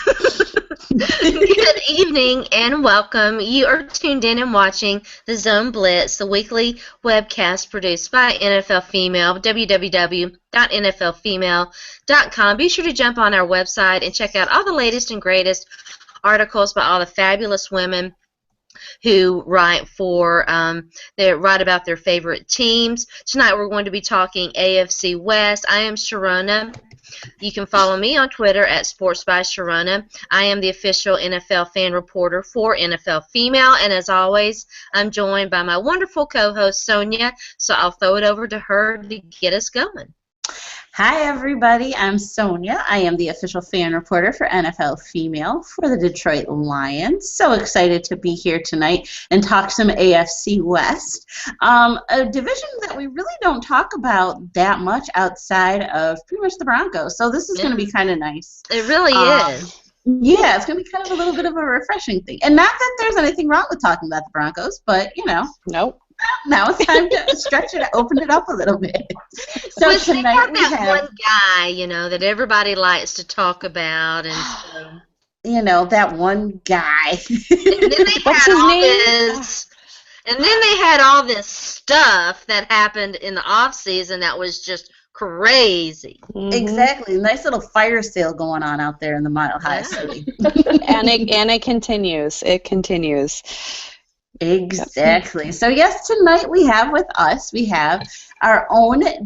Good evening and welcome. You are tuned in and watching the Zone Blitz, the weekly webcast produced by NFL Female, www.nflfemale.com. Be sure to jump on our website and check out all the latest and greatest articles by all the fabulous women who write about their favorite teams. Tonight we're going to be talking AFC West. I am Sharona. You can follow me on Twitter at SportsBySharona. I am the official NFL fan reporter for NFL Female, and as always, I'm joined by my wonderful co-host Sonja. So I'll throw it over to her to get us going. Hi, everybody. I'm Sonja. I am the official fan reporter for NFL Female for the Detroit Lions. So excited to be here tonight and talk some AFC West, a division that we really don't talk about that much outside of pretty much the Broncos. So this is going to be kind of nice. It really is. Yeah, it's going to be kind of a little bit of a refreshing thing. And not that there's anything wrong with talking about the Broncos, but, you know. Nope. Now it's time to stretch it, open it up a little bit. So well, tonight we have one guy, that everybody likes to talk about, and so. That one guy. And then What's his name? And then they had all this stuff that happened in the off season that was just crazy. Mm-hmm. Exactly. Nice little fire sale going on out there in the Mile High City. and it continues. It continues. Exactly. So yes, tonight we have our own, I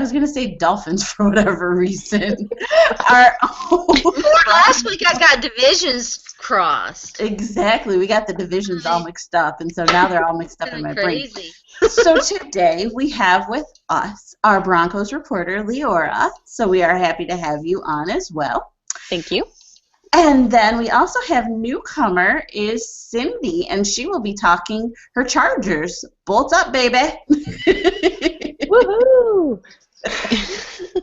was going to say Dolphins for whatever reason. Our own. Last week I got divisions crossed. Exactly. We got the divisions all mixed up, and so now they're all mixed up in my brain. So today we have with us our Broncos reporter, Leora. So we are happy to have you on as well. Thank you. And then we also have newcomer is Cindi, and she will be talking her Chargers. Bolts up, baby. Woohoo!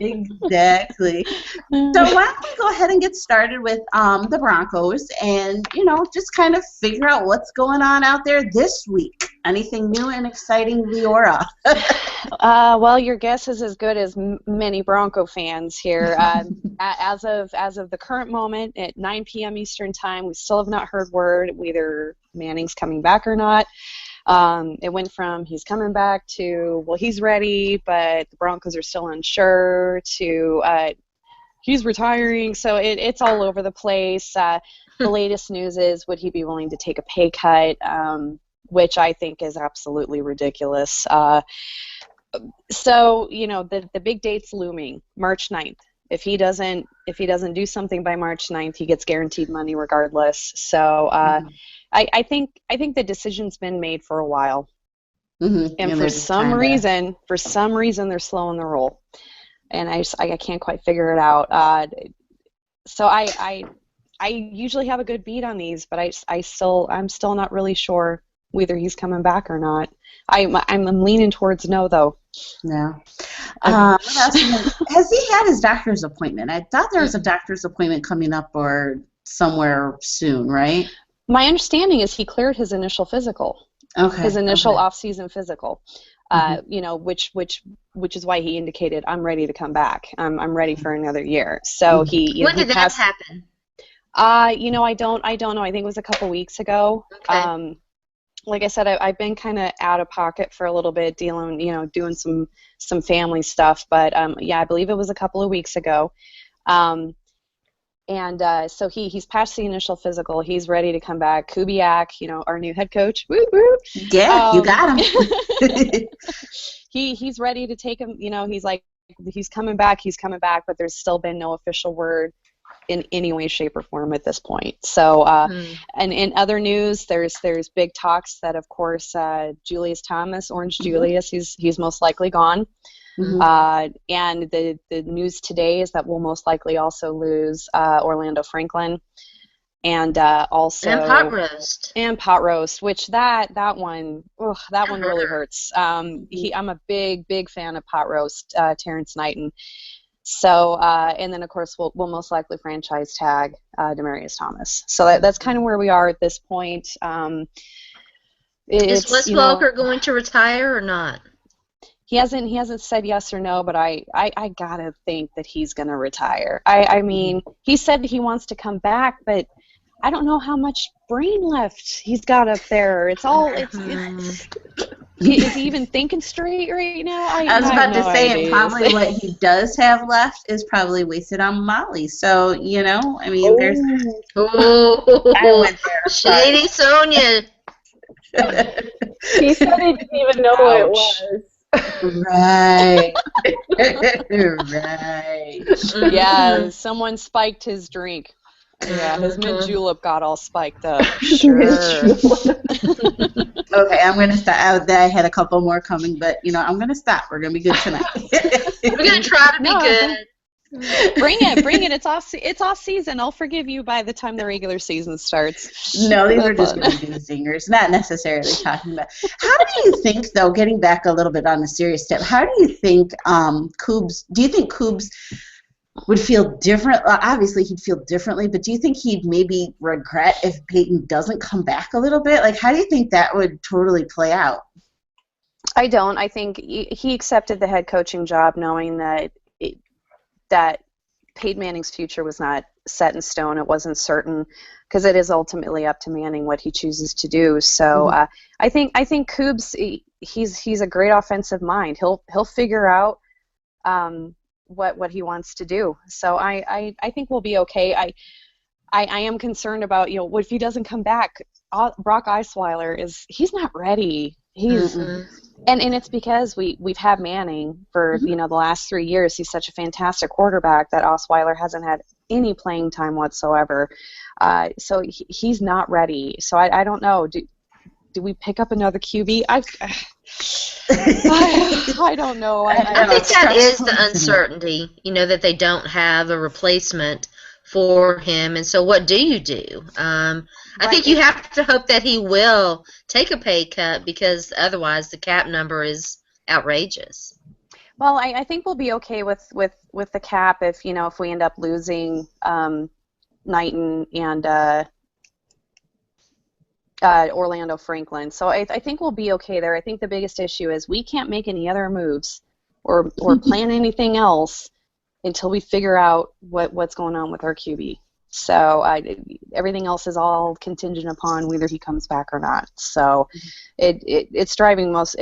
Exactly. So why don't we go ahead and get started with the Broncos and, just kind of figure out what's going on out there this week. Anything new and exciting, Leora? Well, your guess is as good as many Bronco fans here. As of the current moment at 9 p.m. Eastern Time, we still have not heard word whether Manning's coming back or not. It went from he's coming back to, well, he's ready, but the Broncos are still unsure, to he's retiring. So it's all over the place. The latest news is, would he be willing to take a pay cut, which I think is absolutely ridiculous. So, the big date's looming, March 9th. If he doesn't do something by March 9th, he gets guaranteed money regardless. So I think the decision's been made for a while. Mm-hmm. And for some reason they're slowing the roll. And I can't quite figure it out. So I usually have a good beat on these, but I'm still not really sure whether he's coming back or not. I'm leaning towards no, though. No. What else? Has he had his doctor's appointment? I thought there was a doctor's appointment coming up or somewhere soon, right? My understanding is he cleared his initial physical. Okay. His initial off-season physical. Which is why he indicated, I'm ready to come back. I'm ready for another year. So when did that happen? I don't know. I think it was a couple weeks ago. Okay. Like I said, I've been kind of out of pocket for a little bit, doing some family stuff. But I believe it was a couple of weeks ago. So he's passed the initial physical. He's ready to come back. Kubiak, our new head coach. Woo woo. Yeah, you got him. He's ready to take him. He's coming back. But there's still been no official word in any way, shape, or form at this point. So, and in other news, there's big talks that, of course, Julius Thomas, Orange Julius, he's most likely gone. Mm-hmm. And the news today is that we'll most likely also lose Orlando Franklin, and also and pot roast, which that one really hurts. I'm a big fan of pot roast, Terrence Knighton. So, and then, of course, we'll most likely franchise tag Demaryius Thomas. So that's kind of where we are at this point. Is Wes Welker going to retire or not? He hasn't said yes or no, but I gotta think that he's gonna retire. I mean, he said he wants to come back, but I don't know how much brain left he's got up there. Is he even thinking straight right now? I was about to say, and ideas. probably what he does have left is probably wasted on Molly. So, you know, I mean, there's. I went there. Shady Sonja. He said he didn't even know what it was. Right. Right. Yeah, someone spiked his drink. Yeah, his mint julep got all spiked up. Sure. Okay, I'm going to stop. I had a couple more coming, but, you know, I'm going to stop. We're going to be good tonight. We're going to try to be good. Bring it. It's off season. I'll forgive you by the time the regular season starts. No, these are just going to be zingers, not necessarily talking about. How do you think, though, getting back a little bit on the serious tip, how do you think Coobs would feel different? Obviously, he'd feel differently, but do you think he'd maybe regret if Peyton doesn't come back a little bit? Like, how do you think that would totally play out? I don't. I think he accepted the head coaching job knowing that Peyton Manning's future was not set in stone. It wasn't certain, because it is ultimately up to Manning what he chooses to do. So I think Coobs, he's a great offensive mind. He'll figure out what he wants to do. So I think we'll be okay. I am concerned about, you know, what if he doesn't come back? Brock Osweiler he's not ready. He's and it's because we've had Manning for you know the last 3 years. He's such a fantastic quarterback that Osweiler hasn't had any playing time whatsoever. So he's not ready. So I don't know. Do we pick up another QB? I don't know. I think that is the uncertainty, you know, that they don't have a replacement for him. And so what do you do? I think you have to hope that he will take a pay cut, because otherwise the cap number is outrageous. Well, I think we'll be okay with the cap if we end up losing Knighton and Orlando Franklin. So I think we'll be okay there. I think the biggest issue is we can't make any other moves or plan anything else until we figure out what's going on with our QB. So everything else is all contingent upon whether he comes back or not. So it's driving us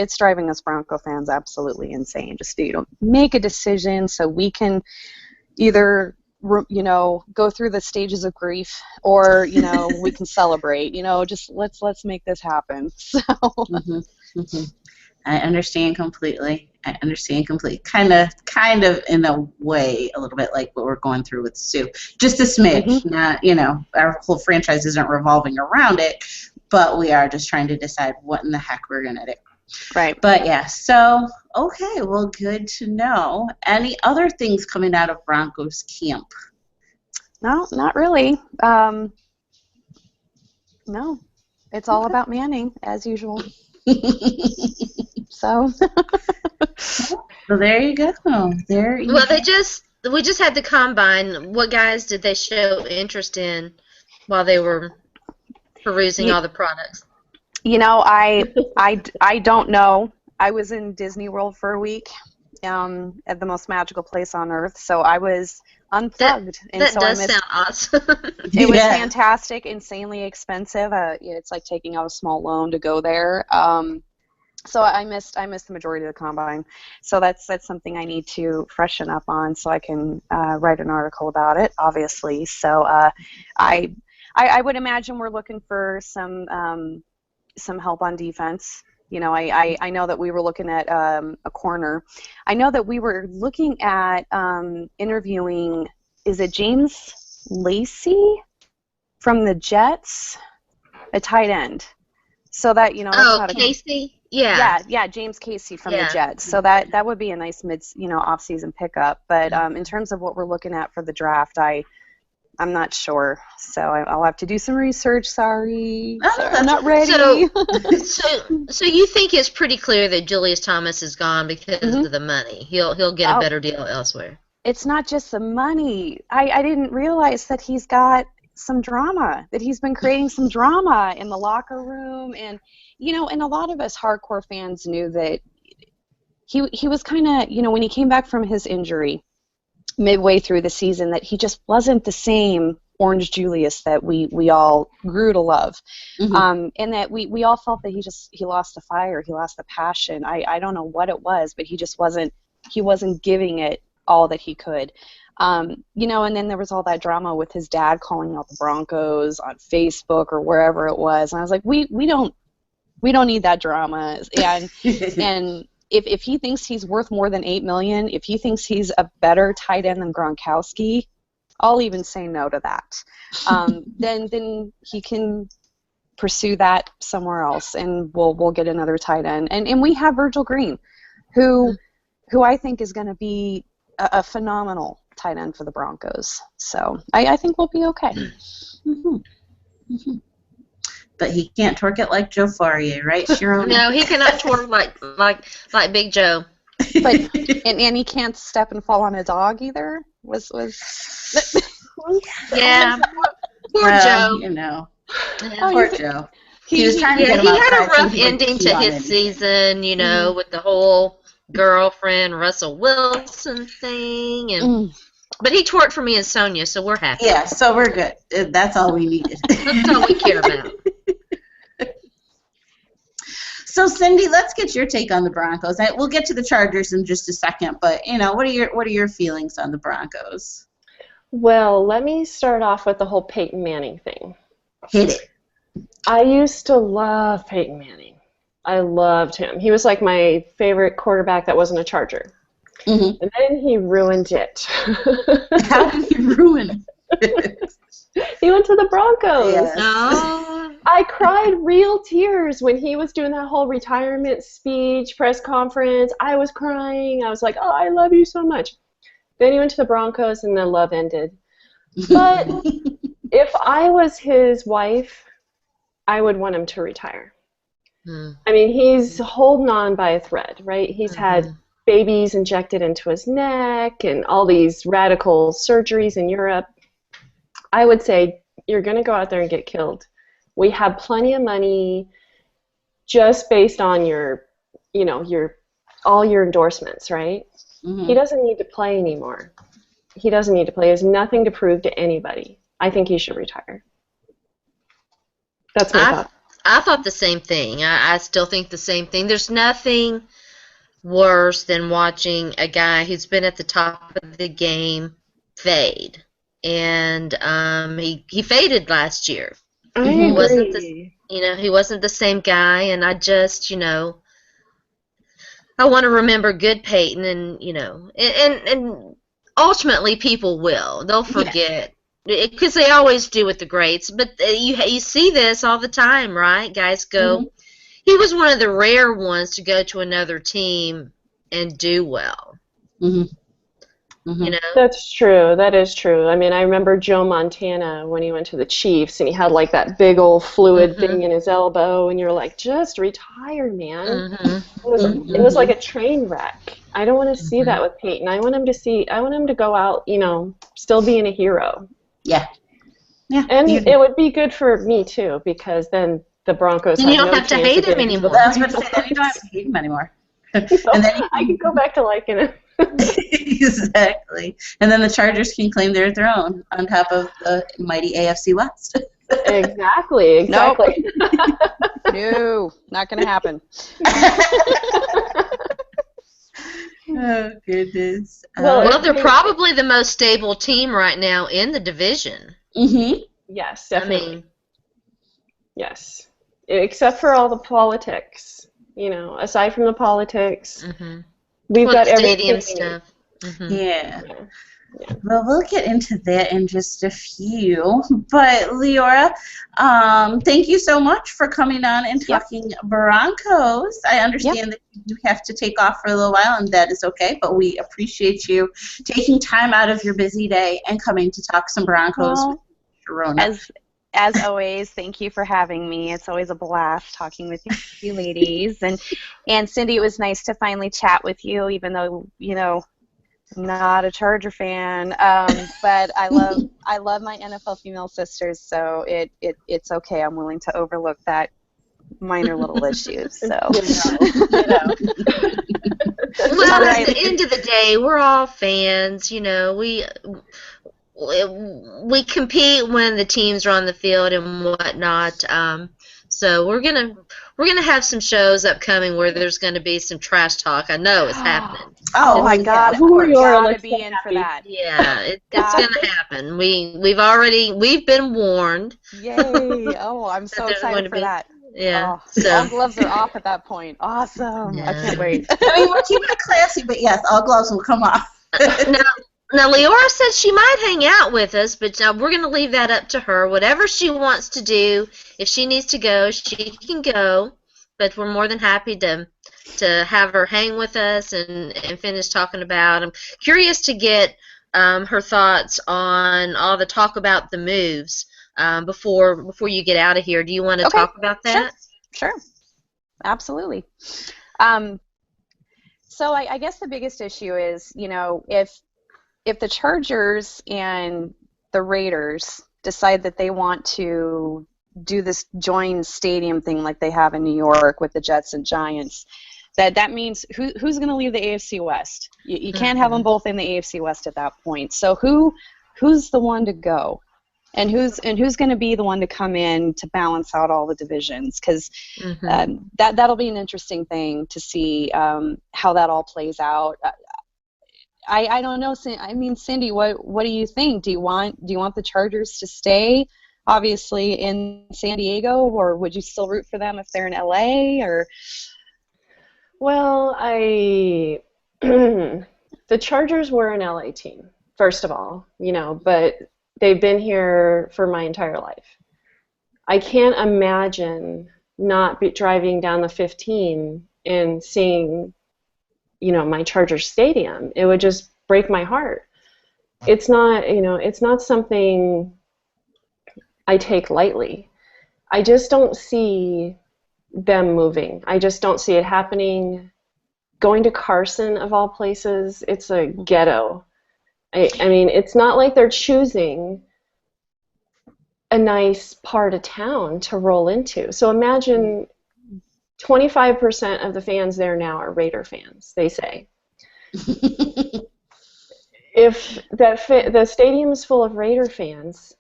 Bronco fans absolutely insane. Just make a decision so we can either go through the stages of grief, or we can celebrate. Just let's make this happen. So. I understand completely. Kind of in a way, a little bit like what we're going through with Sue. Just a smidge. Not, our whole franchise isn't revolving around it, but we are just trying to decide what in the heck we're going to do. Right. But yeah, so, okay, well, good to know. Any other things coming out of Broncos camp? No, not really. No, it's all about Manning, as usual. So there you go. Well, we just had the combine. What guys did they show interest in while they were perusing all the products? I don't know. I was in Disney World for a week, at the most magical place on earth. So I was unplugged. That does sound awesome. It was fantastic, insanely expensive. It's like taking out a small loan to go there. So I missed the majority of the combine. So that's something I need to freshen up on, so I can write an article about it, obviously. So I would imagine we're looking for some help on defense. I know that we were looking at a corner. I know that we were looking at interviewing, is it James Lacey from the Jets, a tight end. So that, Casey? Yeah, James Casey from the Jets. So that would be a nice off-season pickup. But in terms of what we're looking at for the draft, I'm not sure. So I'll have to do some research. Sorry. I'm not ready. So you think it's pretty clear that Julius Thomas is gone because of the money? He'll get a better deal elsewhere. It's not just the money. I didn't realize that he's got some drama, that he's been creating some drama in the locker room, and and a lot of us hardcore fans knew that he was kind of, when he came back from his injury midway through the season, that he just wasn't the same Orange Julius that we all grew to love. And that we all felt that he lost the fire, he lost the passion. I don't know what it was, but he wasn't giving it all that he could. And then there was all that drama with his dad calling out the Broncos on Facebook or wherever it was, and I was like, we don't need that drama. And and if he thinks he's worth more than $8 million, if he thinks he's a better tight end than Gronkowski, I'll even say no to that. Then he can pursue that somewhere else, and we'll get another tight end. And we have Virgil Green, who I think is going to be a phenomenal tight end for the Broncos. So I think we'll be okay. But he can't twerk it like Joe Fourier, right, Sharona? No, he cannot twerk like Big Joe. But and he can't step and fall on a dog either. Yeah. Poor Joe. Yeah, Yeah. poor Joe. He was trying to get him he had a outside so rough he could ending pee to on his him. season, with the whole girlfriend Russell Wilson thing, but he twerked for me and Sonja, so we're happy. Yeah, so we're good. That's all we needed. That's all we care about. So Cindi, let's get your take on the Broncos. We'll get to the Chargers in just a second, but what are your feelings on the Broncos? Well, let me start off with the whole Peyton Manning thing. Hit it. I used to love Peyton Manning. I loved him. He was like my favorite quarterback that wasn't a Charger. And then he ruined it. How did he ruin it? He went to the Broncos. Yes. Oh. I cried real tears when he was doing that whole retirement speech, press conference. I was crying. I was like, oh, I love you so much. Then he went to the Broncos, and the love ended. But if I was his wife, I would want him to retire. I mean, he's holding on by a thread, right? He's had babies injected into his neck and all these radical surgeries in Europe. I would say, you're going to go out there and get killed. We have plenty of money just based on your all your endorsements, right? He doesn't need to play anymore. He doesn't need to play. He has nothing to prove to anybody. I think he should retire. That's my thought. I thought the same thing. I still think the same thing. There's nothing worse than watching a guy who's been at the top of the game fade. And he faded last year. I agree. He wasn't the same guy, and I just, I want to remember good Peyton, and ultimately people will. They'll forget. Because they always do with the greats, but you see this all the time, right? Guys go, he was one of the rare ones to go to another team and do well. That's true. That is true. I mean, I remember Joe Montana when he went to the Chiefs, and he had like that big old fluid thing in his elbow, and you're like, just retire, man. It was like a train wreck. I don't want to see that with Peyton. I want him to go out, still being a hero. Yeah. And it would be good for me too, because then the Broncos you don't have to hate him anymore. I was about to say, then you don't have to hate him anymore. And then I can go back to liking him. Exactly. And then the Chargers can claim they're their own on top of the mighty AFC West. Exactly. Nope. No, not going to happen. Oh, goodness. Well, they're probably the most stable team right now in the division. Yes, definitely. Yes. Except for all the politics. Aside from the politics, we've got stadium everything. stuff. Yeah. Well, we'll get into that in just a few. But, Leora, thank you so much for coming on and talking Broncos. I understand that you have to take off for a little while, and that is okay, but we appreciate you taking time out of your busy day and coming to talk some Broncos with Sharona. As always, thank you for having me. It's always a blast talking with you ladies. And Cindi, it was nice to finally chat with you, even though, I'm not a Charger fan. But I love my NFL female sisters, so it's okay. I'm willing to overlook that minor little issues. So. You know. Well, at the end of the day, we're all fans. You know, we compete when the teams are on the field and whatnot. So we're gonna have some shows upcoming where there's gonna be some trash talk. I know it's happening. Oh my God! Leora Gotta looks be so in for happy. that. Yeah, it's gonna happen. We've been warned. Yay! Oh, I'm so there's going excited to for be- that. Yeah. Oh, So all gloves are off at that point. Awesome! I can't wait. I mean, we're keeping it classy, but yes, all gloves will come off. now Leora said she might hang out with us, but we're going to leave that up to her. Whatever she wants to do, if she needs to go, she can go. But we're more than happy to have her hang with us and finish talking about. I'm curious to get her thoughts on all the talk about the moves before you get out of here. Do you want to talk about that? Sure. Absolutely. So I guess the biggest issue is, you know, if the Chargers and the Raiders decide that they want to do this joint stadium thing like they have in New York with the Jets and Giants, that means who's going to leave the AFC West? You can't have them both in the AFC West at that point. So who's the one to go? And who's going to be the one to come in to balance out all the divisions? Because that'll be an interesting thing to see how that all plays out. I don't know. I mean, Cindi, what do you think? Do you want the Chargers to stay, obviously, in San Diego, or would you still root for them if they're in LA? Or Well, the Chargers were an LA team, first of all, you know, but they've been here for my entire life. I can't imagine not driving down the 15 and seeing, you know, my Chargers stadium. It would just break my heart. It's not, you know, it's not something I take lightly. I just don't see them moving. I just don't see it happening. Going to Carson, of all places, it's a ghetto. I mean, it's not like they're choosing a nice part of town to roll into. So imagine 25% of the fans there now are Raider fans, they say. If the stadium is full of Raider fans,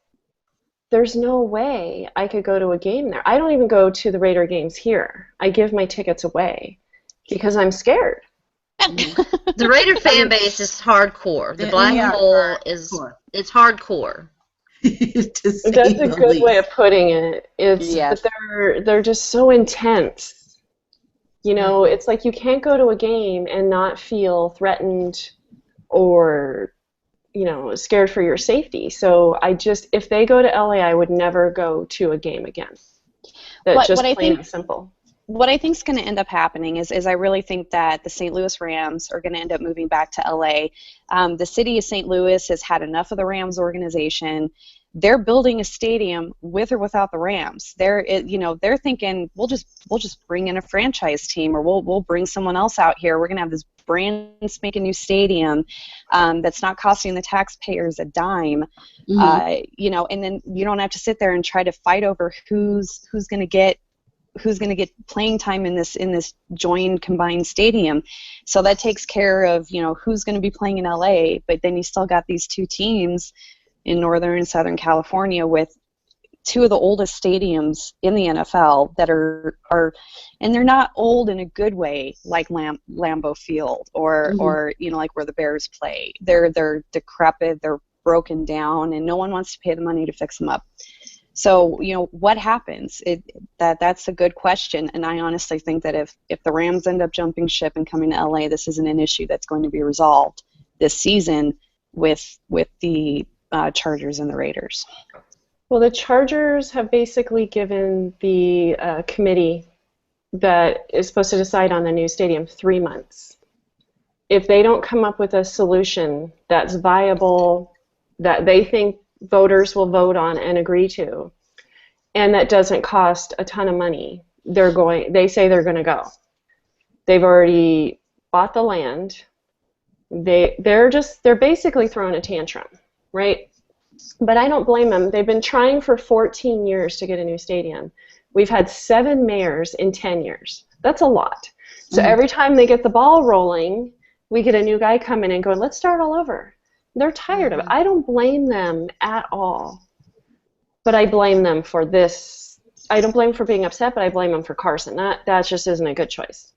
there's no way I could go to a game there. I don't even go to the Raider games here. I give my tickets away because I'm scared. The Raider fan base is hardcore. The Black Hole it's hardcore. That's a good way of putting it. But they're just so intense. You know, it's like you can't go to a game and not feel threatened or, you know, scared for your safety. So if they go to LA, I would never go to a game again. That's just plain and simple. What I think is going to end up happening is I really think that the St. Louis Rams are going to end up moving back to LA. The city of St. Louis has had enough of the Rams organization. They're building a stadium with or without the Rams. They're thinking we'll just bring in a franchise team, or we'll bring someone else out here. We're going to have this brand spanking new stadium that's not costing the taxpayers a dime. You know, and then you don't have to sit there and try to fight over who's going to get playing time in this joined combined stadium. So that takes care of, you know, who's going to be playing in LA, but then you still got these two teams in Northern and Southern California with two of the oldest stadiums in the NFL that are and they're not old in a good way like Lambeau Field or you know, like where the Bears play. They're decrepit, they're broken down, and no one wants to pay the money to fix them up. So, you know, what happens? That's a good question, and I honestly think that if the Rams end up jumping ship and coming to LA, this isn't an issue that's going to be resolved this season with the Chargers and the Raiders. Well, the Chargers have basically given the committee that is supposed to decide on the new stadium 3 months. If they don't come up with a solution that's viable, that they think voters will vote on and agree to, and that doesn't cost a ton of money, they say they're going to go. They've already bought the land. They're basically throwing a tantrum, right? But I don't blame them. They've been trying for 14 years to get a new stadium. We've had 7 mayors in 10 years. That's a lot. So every time they get the ball rolling, we get a new guy coming in going, let's start all over. They're tired of it. I don't blame them at all. But I blame them for this. I don't blame them for being upset, but I blame them for Carson. That just isn't a good choice.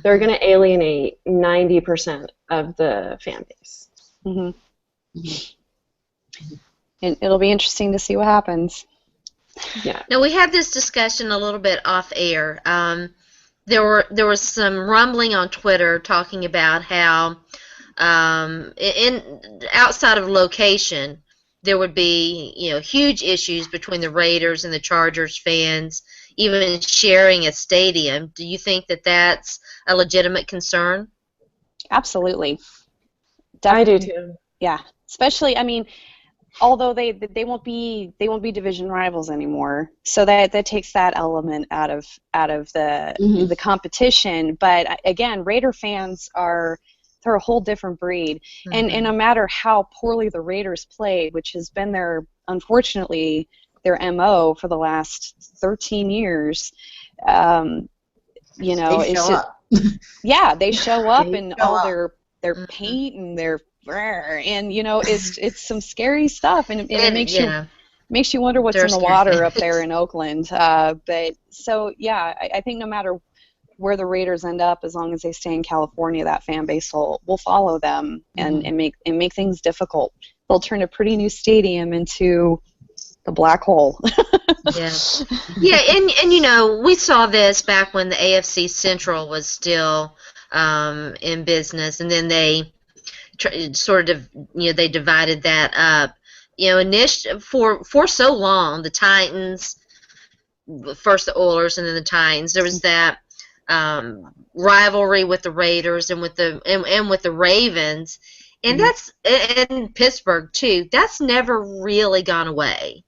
They're going to alienate 90% of the fan base. And it'll be interesting to see what happens. Yeah. Now, we had this discussion a little bit off air. There was some rumbling on Twitter talking about how outside of location, there would be, huge issues between the Raiders and the Chargers fans, even sharing a stadium. Do you think that that's a legitimate concern? Absolutely. Definitely. I do too. Yeah, especially, although they won't be division rivals anymore, so that takes that element out of the competition. But again, Raider fans they're a whole different breed, and no matter how poorly the Raiders played, which has been unfortunately their MO for the last 13 years, they show up. Yeah, they show up in all their paint and their it's some scary stuff, and it makes you wonder what's in the water up there in Oakland. But so yeah, I think no matter where the Raiders end up, as long as they stay in California, that fan base will follow them and make things difficult. They'll turn a pretty new stadium into the black hole. And we saw this back when the AFC Central was still in business, and then they they divided that up. For so long, the Titans, first the Oilers and then the Titans, there was that rivalry with the Raiders and with the Ravens, and that's in Pittsburgh too. That's never really gone away.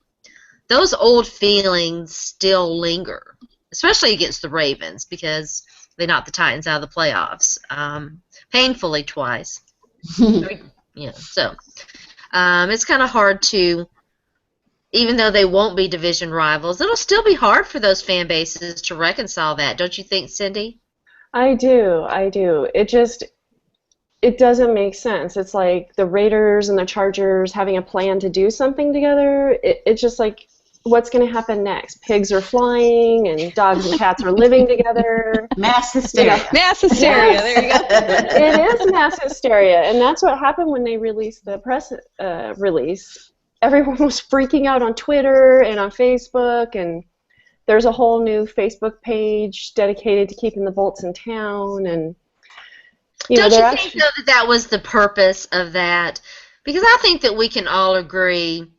Those old feelings still linger, especially against the Ravens, because they knocked the Titans out of the playoffs, painfully twice. So it's kind of hard to, even though they won't be division rivals, it'll still be hard for those fan bases to reconcile that. Don't you think, Cindi? I do. It doesn't make sense. It's like the Raiders and the Chargers having a plan to do something together. It's just like, what's going to happen next? Pigs are flying and dogs and cats are living together. Mass hysteria. Mass hysteria. Yes. There you go. It is mass hysteria, and that's what happened when they released the press release. Everyone was freaking out on Twitter and on Facebook, and there's a whole new Facebook page dedicated to keeping the Bolts in town. And don't you think though that was the purpose of that? Because I think that we can all agree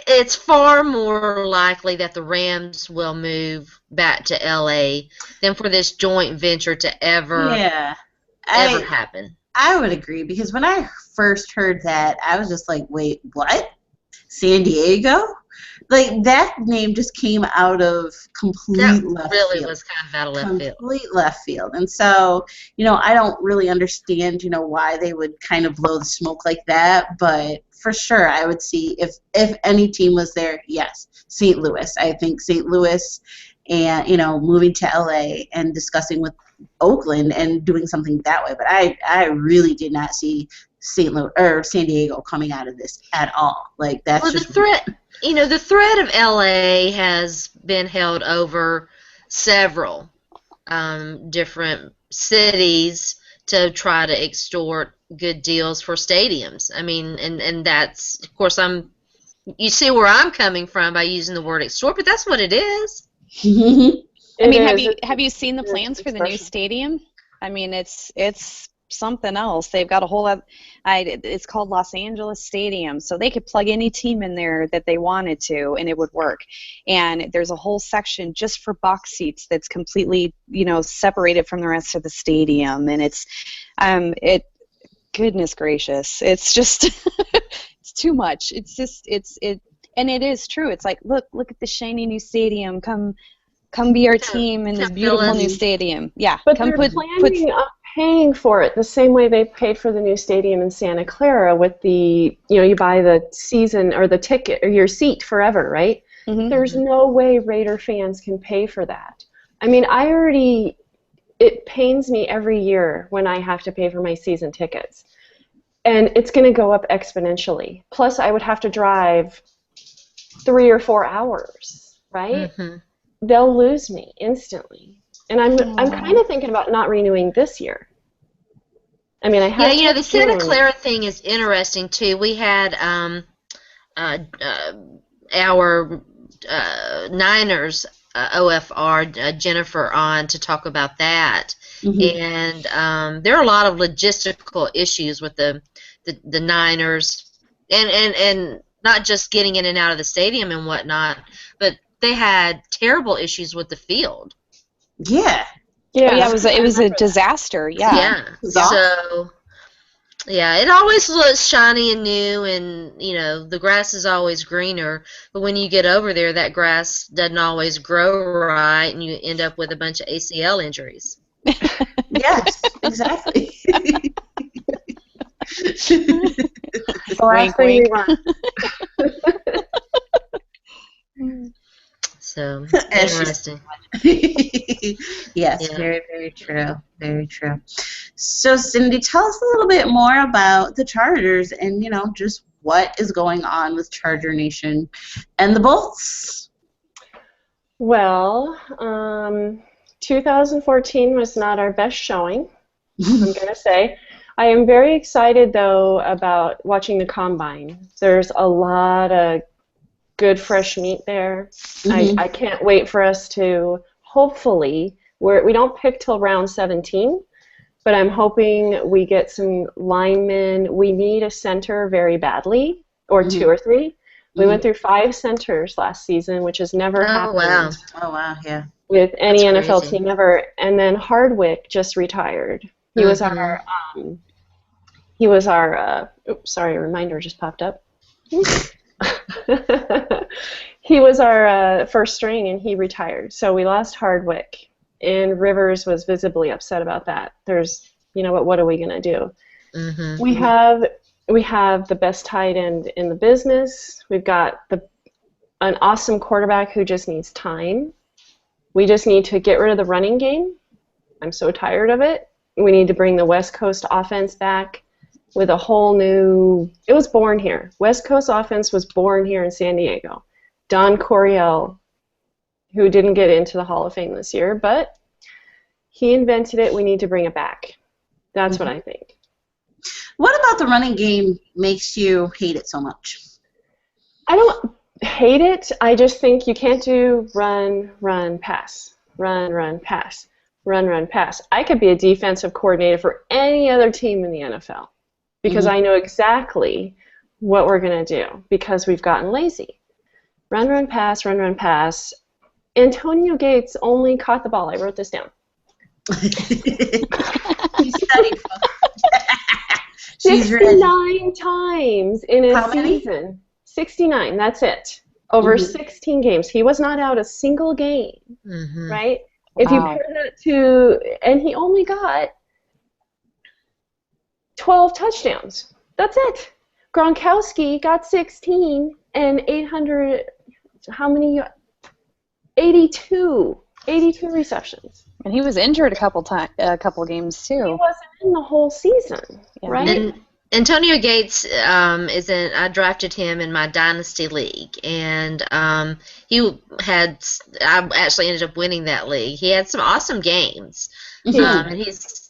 it's far more likely that the Rams will move back to LA than for this joint venture to ever happen. I would agree, because when I first heard that, I was just like, wait, what? San Diego? Like, that name just came out of complete left field. Was kind of out of left field. Complete left field. And so, I don't really understand, why they would kind of blow the smoke like that, but for sure, I would see if any team was there, yes, St. Louis. I think St. Louis and, moving to LA and discussing with Oakland and doing something that way. But I really did not see St. Louis or San Diego coming out of this at all. Like, that's just the threat. The threat of LA has been held over several different cities to try to extort good deals for stadiums. I mean, and that's, of course, you see where I'm coming from by using the word extort, but that's what it is. Have you seen the plans for the new stadium? I mean, it's something else. They've got a whole lot. It's called Los Angeles Stadium, so they could plug any team in there that they wanted to, and it would work. And there's a whole section just for box seats that's completely, separated from the rest of the stadium. And it's, goodness gracious, it's just, it's too much. It's just, and it is true. It's like, look at the shiny new stadium. Come be our team in this beautiful new stadium. Yeah, but they're planning on paying for it the same way they paid for the new stadium in Santa Clara with the, you buy the season or the ticket or your seat forever, right? There's no way Raider fans can pay for that. I mean, it pains me every year when I have to pay for my season tickets. And it's going to go up exponentially. Plus, I would have to drive 3 or 4 hours, right? They'll lose me instantly. And I'm kind of thinking about not renewing this year. I mean, I have Yeah, you know, the Santa Clara thing is interesting, too. We had our Niners OFR, Jennifer, on to talk about that. And there are a lot of logistical issues with the Niners, and not just getting in and out of the stadium and whatnot, but they had terrible issues with the field. Yeah. Yeah, it was a disaster. Yeah. So yeah, it always looks shiny and new, and you know the grass is always greener. But when you get over there, that grass doesn't always grow right, and you end up with a bunch of ACL injuries. Yes, exactly. The last thing we want. So interesting. Yes, yeah. Very, very true. Very true. So, Cindi, tell us a little bit more about the Chargers and, you know, just what is going on with Charger Nation and the Bolts. Well, 2014 was not our best showing, I'm going to say. I am very excited, though, about watching the Combine. There's a lot of good fresh meat there. I can't wait for us to, hopefully, we don't pick till round 17, but I'm hoping we get some linemen. We need a center very badly, or 2 or 3. We went through 5 centers last season, which has never happened. Oh, wow, yeah. With any NFL team ever. And then Hardwick just retired. He was our, oops, sorry, a reminder just popped up. He was our first string, and he retired. So we lost Hardwick, and Rivers was visibly upset about that. There's, you know what are we going to do? We have the best tight end in the business. We've got an awesome quarterback who just needs time. We just need to get rid of the running game. I'm so tired of it. We need to bring the West Coast offense back with a whole new... It was born here. West Coast offense was born here in San Diego. Don Coryell, who didn't get into the Hall of Fame this year, but he invented it. We need to bring it back. That's what I think. What about the running game makes you hate it so much? I don't hate it. I just think you can't do run, run, pass. Run, run, pass. Run, run, pass. I could be a defensive coordinator for any other team in the NFL because I know exactly what we're going to do because we've gotten lazy. Run, run, pass, run, run, pass. Antonio Gates only caught the ball. I wrote this down. He studied. 69 times in a How season. Many? 69, that's it. Over 16 games. He was not out a single game, right? If you pair that to, and he only got 12 touchdowns. That's it. Gronkowski got 16 and 800, how many? 82 receptions. And he was injured a couple games too. He wasn't in the whole season, right? And Antonio Gates I drafted him in my dynasty league, and I actually ended up winning that league. He had some awesome games, and he's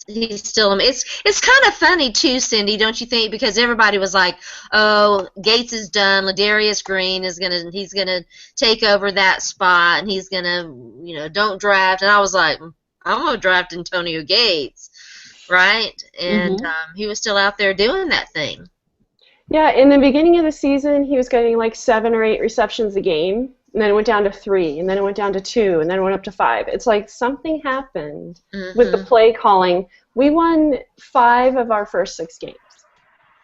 still. It's kind of funny too, Cindi, don't you think? Because everybody was like, "Oh, Gates is done. Ladarius Green he's gonna take over that spot, and he's gonna, don't draft." And I was like, "I'm gonna draft Antonio Gates." Right? And he was still out there doing that thing. Yeah, in the beginning of the season, he was getting like 7 or 8 receptions a game, and then it went down to 3, and then it went down to 2, and then it went up to 5. It's like something happened with the play calling. We won 5 of our first 6 games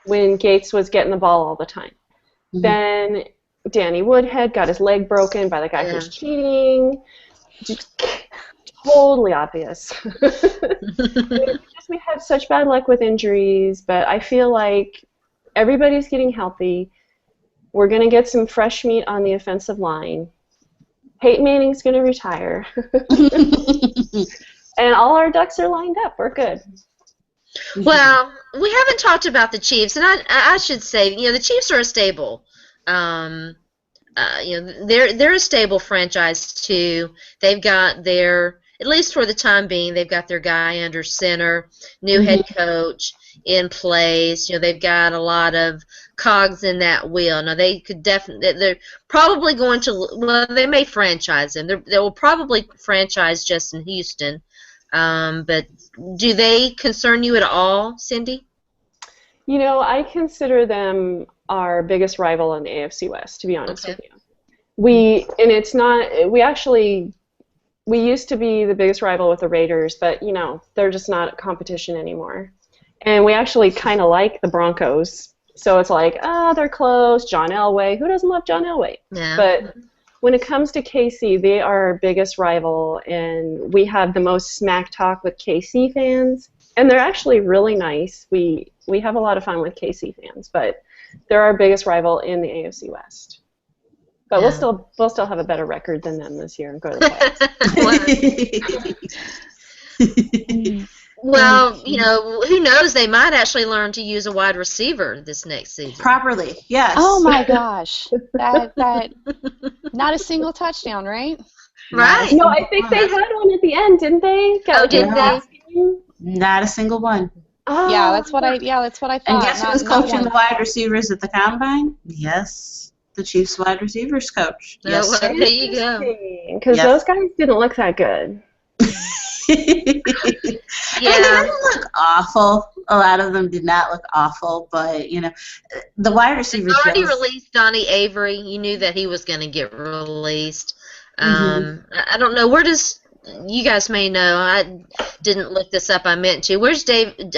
when Gates was getting the ball all the time. Then Danny Woodhead got his leg broken by the guy who's cheating. Totally obvious. We had such bad luck with injuries, but I feel like everybody's getting healthy. We're going to get some fresh meat on the offensive line. Peyton Manning's going to retire. And all our ducks are lined up. We're good. Well, we haven't talked about the Chiefs, and I should say, the Chiefs are a stable. They're a stable franchise too. They've got their, at least for the time being, they've got their guy under center, new head coach in place. They've got a lot of cogs in that wheel. Now they could they're probably going to, well, they may franchise him. They will probably franchise Justin Houston. But do they concern you at all, Cindi? I consider them our biggest rival in the AFC West, to be honest with you. We used to be the biggest rival with the Raiders, but, they're just not competition anymore. And we actually kind of like the Broncos. So it's like, they're close, John Elway. Who doesn't love John Elway? Yeah. But when it comes to KC, they are our biggest rival, and we have the most smack talk with KC fans. And they're actually really nice. We have a lot of fun with KC fans, but they're our biggest rival in the AFC West. But we'll still have a better record than them this year and go to the playoffs. Well, who knows? They might actually learn to use a wide receiver this next season. Properly, yes. Oh my gosh, that not a single touchdown, right? Right. No, I think they had one at the end, didn't they? Did they? Not a single one. Oh, yeah, that's what I thought. And guess who was coaching the wide receivers at the combine? Yes, the Chiefs wide receivers coach. Yes, well, there you go. Because those guys didn't look that good. They didn't look awful. A lot of them did not look awful, but the wide receivers. They already released Donnie Avery. You knew that he was going to get released. I don't know. Where does, you guys may know, I didn't look this up. I meant to. Where's David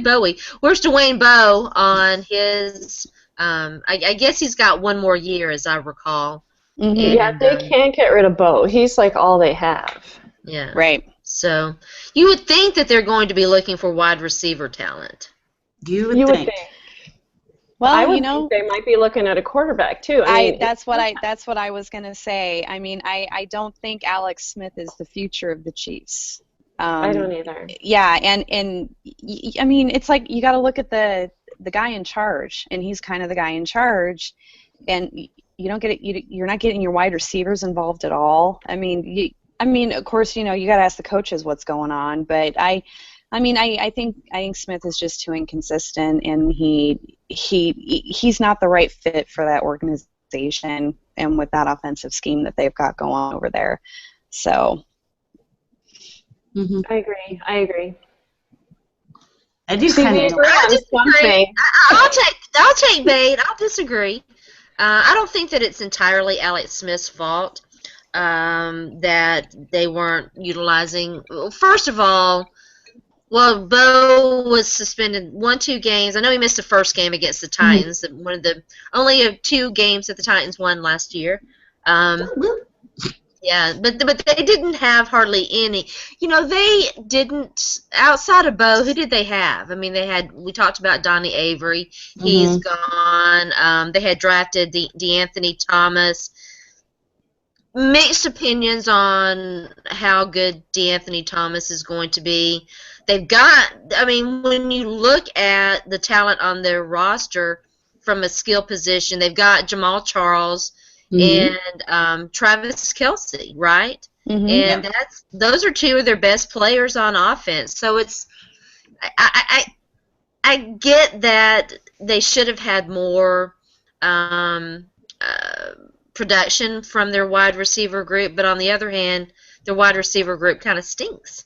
Bowie? Where's Dwayne Bowe on his? I guess he's got one more year, as I recall. And, they can't get rid of Bowe. He's like all they have. Yeah. Right. So you would think that they're going to be looking for wide receiver talent. You would think. Well, I would think they might be looking at a quarterback too. That's what I was gonna say. I mean, I don't think Alex Smith is the future of the Chiefs. I don't either. Yeah, and I mean, it's like you got to look at the guy in charge, and he's kind of the guy in charge, and you don't get it. You're not getting your wide receivers involved at all. I mean, of course, you got to ask the coaches what's going on, but I think Smith is just too inconsistent, and he's not the right fit for that organization and with that offensive scheme that they've got going on over there. So, I agree. I do kind of. I'll take bait. I'll disagree. I don't think that it's entirely Alex Smith's fault that they weren't utilizing. Well, first of all, Bo was suspended 1-2 games. I know he missed the first game against the Titans, one of the only 2 games that the Titans won last year. Yeah, but they didn't have hardly any. They didn't, outside of Bo, who did they have? I mean, we talked about Donnie Avery. He's gone. They had drafted DeAnthony Thomas. Mixed opinions on how good DeAnthony Thomas is going to be. They've got, when you look at the talent on their roster from a skill position, they've got Jamal Charles and Travis Kelce, right? And those are 2 of their best players on offense. So it's, I get that they should have had more production from their wide receiver group, but on the other hand, their wide receiver group kind of stinks.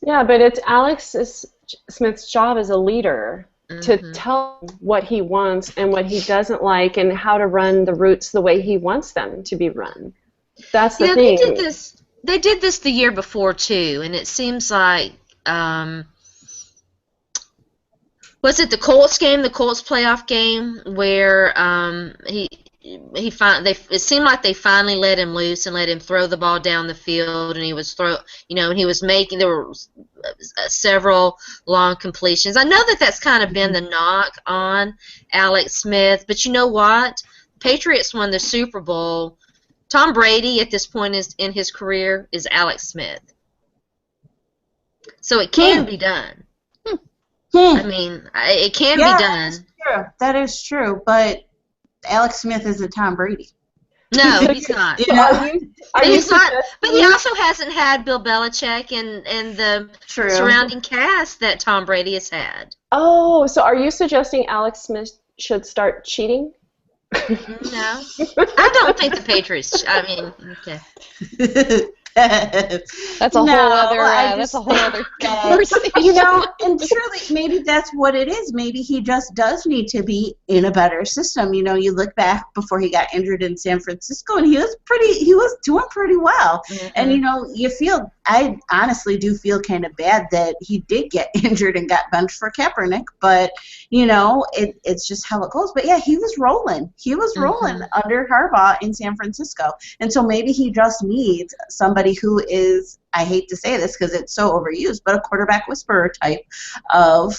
Yeah, but it's Alex Smith's job as a leader to tell what he wants and what he doesn't like and how to run the routes the way he wants them to be run. That's the thing. They did this the year before too, and it seems like was it the Colts game, the Colts playoff game, where it seemed like they finally let him loose and let him throw the ball down the field, and he was making, there were several long completions. I know that that's kind of been the knock on Alex Smith, but you know what? Patriots won the Super Bowl, Tom Brady at this point in his career is Alex Smith. So it can be done. I mean, it can be done. True. That is true, but Alex Smith isn't Tom Brady. No, he's not. He's not. But he also hasn't had Bill Belichick and the surrounding cast that Tom Brady has had. Oh, so are you suggesting Alex Smith should start cheating? No, I don't think the Patriots. I mean, okay. That's a whole other conversation. You know, and truly, maybe that's what it is. Maybe he just does need to be in a better system. You know, you look back before he got injured in San Francisco, and he was doing pretty well. Mm-hmm. And you know, I honestly do feel kind of bad that he did get injured and got benched for Kaepernick. But you know, it's just how it goes. But yeah, he was rolling. He was rolling under Harbaugh in San Francisco, and so maybe he just needs somebody who is, I hate to say this because it's so overused, but a quarterback whisperer type of,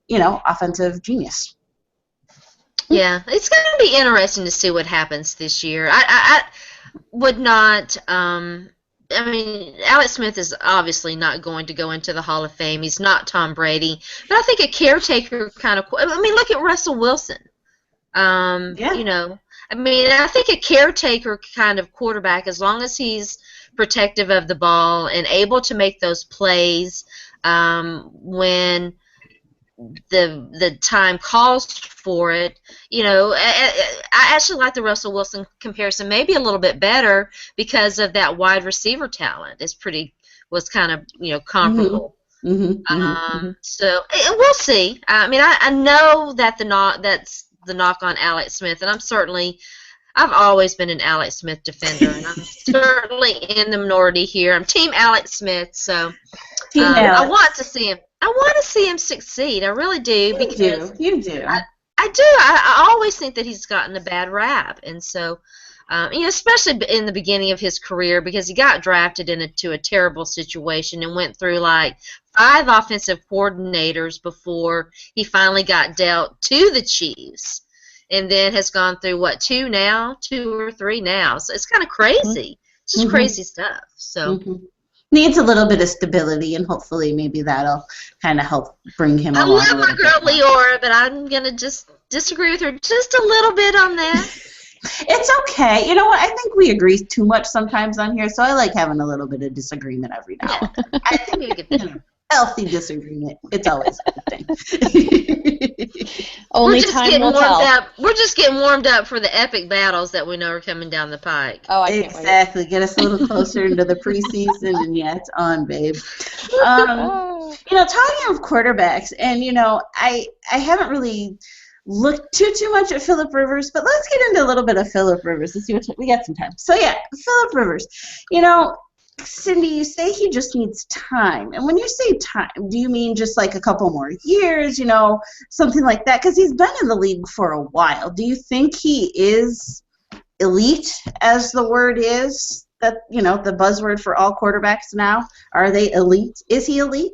you know, offensive genius. Yeah, it's going to be interesting to see what happens this year. I would not, I mean, Alex Smith is obviously not going to go into the Hall of Fame. He's not Tom Brady. But I think a caretaker kind of, I mean, look at Russell Wilson. You know, I mean, I think a caretaker kind of quarterback, as long as he's protective of the ball and able to make those plays when the time calls for it. You know, I actually like the Russell Wilson comparison maybe a little bit better because of that wide receiver talent. Was kind of, you know, comparable. So we'll see. I mean, I know that that's the knock on Alex Smith, and I've always been an Alex Smith defender, and I'm certainly in the minority here. I'm Team Alex Smith, so I want to see him. I want to see him succeed. I really do. You do. I do. I always think that he's gotten a bad rap, and so, you know, especially in the beginning of his career, because he got drafted into a terrible situation and went through like 5 offensive coordinators before he finally got dealt to the Chiefs. And then has gone through, 2 or 3 now. So it's kind of crazy. It's just crazy stuff. So needs a little bit of stability, and hopefully maybe that'll kind of help bring him along. I love my girl Leora, but I'm going to just disagree with her just a little bit on that. It's okay. You know what? I think we agree too much sometimes on here, so I like having a little bit of disagreement every now and then. I think healthy disagreement. It's always a good thing. Only time will tell. We're just getting warmed up for the epic battles that we know are coming down the pike. Oh, I can't exactly. Wait. Get us a little closer into the preseason, and yeah, it's on, babe. You know, talking of quarterbacks, and you know, I haven't really looked too much at Phillip Rivers, but let's get into a little bit of Phillip Rivers. Let's see what we got some time. So yeah, Phillip Rivers. You know, Cindi, you say he just needs time. And when you say time, do you mean just like a couple more years, you know, something like that? Because he's been in the league for a while. Do you think he is elite, as the word is, that, you know, the buzzword for all quarterbacks now? Are they elite? Is he elite?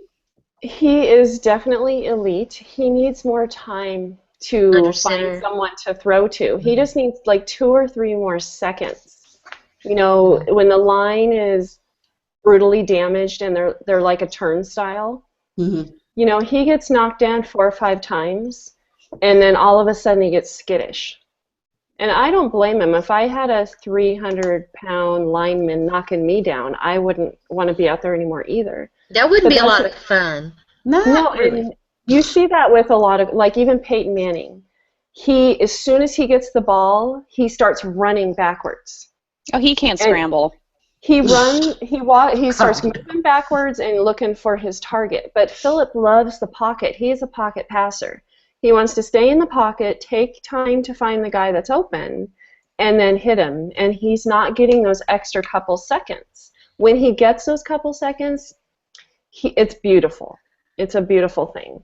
He is definitely elite. He needs more time to find someone to throw to. He just needs like 2 or 3 more seconds. You know, when the line is brutally damaged and they're like a turnstile. You know, he gets knocked down 4 or 5 times, and then all of a sudden he gets skittish. And I don't blame him. If I had a 300-pound lineman knocking me down, I wouldn't want to be out there anymore either. That wouldn't be a lot of fun. No, really. And you see that with a lot of, like even Peyton Manning. As soon as he gets the ball, he starts running backwards. Oh, he can't scramble. He starts moving backwards and looking for his target. But Phillip loves the pocket. He's a pocket passer. He wants to stay in the pocket, take time to find the guy that's open, and then hit him. And he's not getting those extra couple seconds. When he gets those couple seconds, it's beautiful. It's a beautiful thing.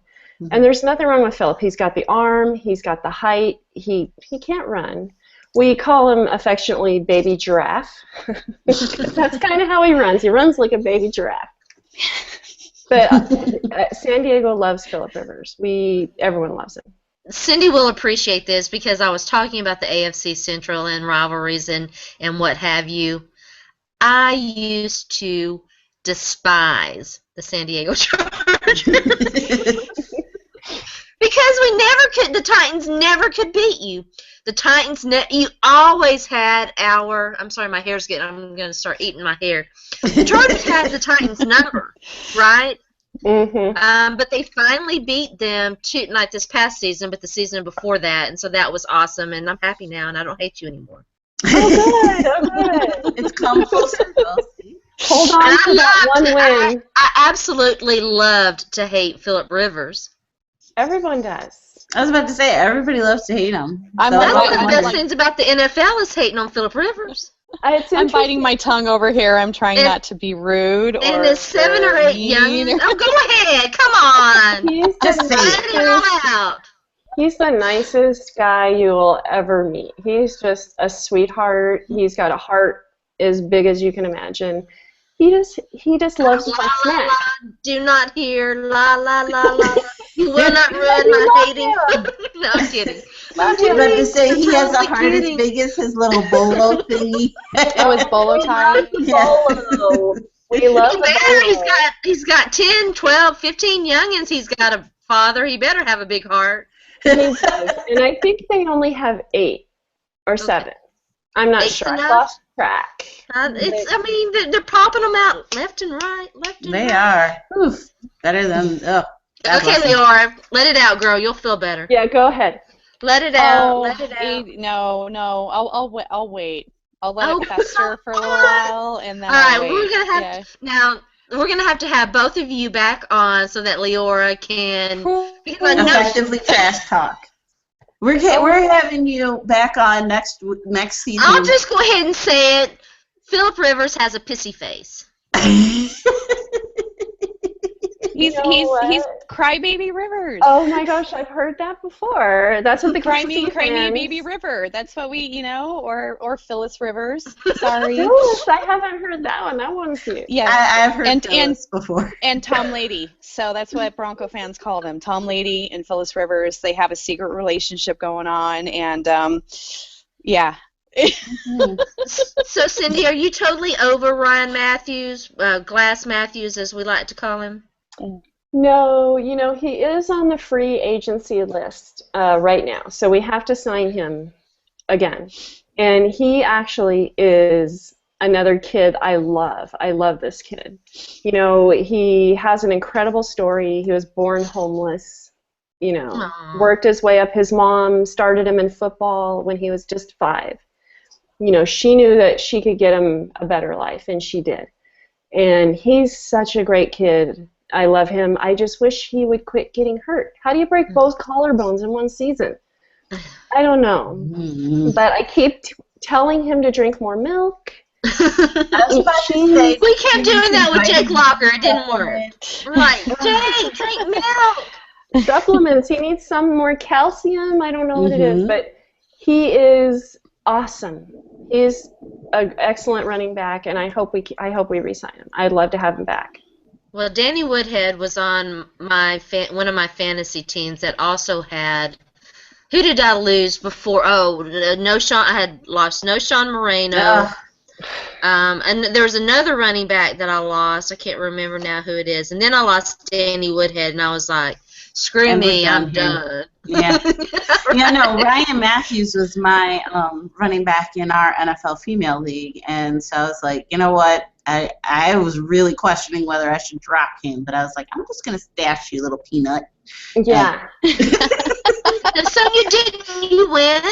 And there's nothing wrong with Phillip. He's got the arm. He's got the height. He can't run. We call him affectionately Baby Giraffe. That's kind of how he runs. He runs like a baby giraffe. But San Diego loves Phillip Rivers. Everyone loves him. Cindi will appreciate this because I was talking about the AFC Central and rivalries and what have you. I used to despise the San Diego Chargers because the Titans never could beat you. The Titans, you always had I'm sorry, my hair's I'm going to start eating my hair. The Chargers had the Titans number, right? Mm-hmm. But they finally beat them, not this past season, but the season before that, and so that was awesome, and I'm happy now, and I don't hate you anymore. Oh, good. Oh, good. It's come full circle. Hold on to that one win. I absolutely loved to hate Phillip Rivers. Everyone does. I was about to say, everybody loves to hate him. I'm That's like- one of the I'm best things about the NFL is hating on Phillip Rivers. It's I'm biting interesting. my tongue over here. I'm trying not to be rude or And there's 7 or 8 young. Oh, go ahead. Come on. He's Just the say Let it all nicest. out. He's the nicest guy you will ever meet. He's just a sweetheart. He's got a heart as big as you can imagine. He just loves to La, talk la, smack. la, do not hear la la la la. You will not ruin my hating. No, I'm kidding. I was about to say, he has a Totally heart as kidding. big as his little bolo thingy. Oh, his bolo tie. Bolo. We love He the better. bolo. He's got 10, 12, 15 youngins. He's got a father. He better have a big heart. He does. And I think they only have 8 or 7. I'm not 8's sure. I enough? lost track. They're popping them out left and right, They are. Oof. Better than, God Okay, bless 'em. Leora, let it out, girl. You'll feel better. Yeah, go ahead. Let it out. Oh, Let it out. no. I'll wait. I'll let Oh, it fester for a little come on. while, and then All I'll right, wait. we're gonna have now. We're gonna have to have both of you back on so that Leora can. Because I know Effectively trash talk. We're having you back on next season. I'll just go ahead and say it. Phillip Rivers has a pissy face. He's You know he's what? Crybaby Rivers. Oh my gosh, I've heard that before. That's what the Cry Kansas me, City cry me, fans- baby river. That's what we, or Phyllis Rivers. Sorry. Phyllis, I haven't heard that one. That one's new. Yes. I've heard And- Phyllis before. And Tom Lady. So that's what Bronco fans call them. Tom Lady and Phyllis Rivers. They have a secret relationship going on, and yeah. So, Cindi, are you totally over Ryan Matthews, Glass Matthews, as we like to call him? No, he is on the free agency list right now, so we have to sign him again. And he actually is another kid I love. I love this kid. He has an incredible story. He was born homeless, Aw. worked his way up. His mom started him in football when he was just 5. She knew that she could get him a better life, and she did. And he's such a great kid. I love him. I just wish he would quit getting hurt. How do you break both collarbones in one season? I don't know. But I keep telling him to drink more milk. I was about to say, We kept doing that with Jake Locker. It didn't work. Right. Jake, drink milk. Supplements. He needs some more calcium. I don't know what it is, but he is awesome. He's an excellent running back, and I hope we re-sign him. I'd love to have him back. Well, Danny Woodhead was on one of my fantasy teams that also had. Who did I lose before? Oh, no Sean. I had lost no Sean Moreno. And there was another running back that I lost. I can't remember now who it is. And then I lost Danny Woodhead, and I was like, screw And we're me, done I'm here. done. Yeah. No, Ryan Matthews was my running back in our NFL female league, and so I was like, you know what? I was really questioning whether I should drop him, but I was like, I'm just going to stash you, little peanut. Yeah. So you win?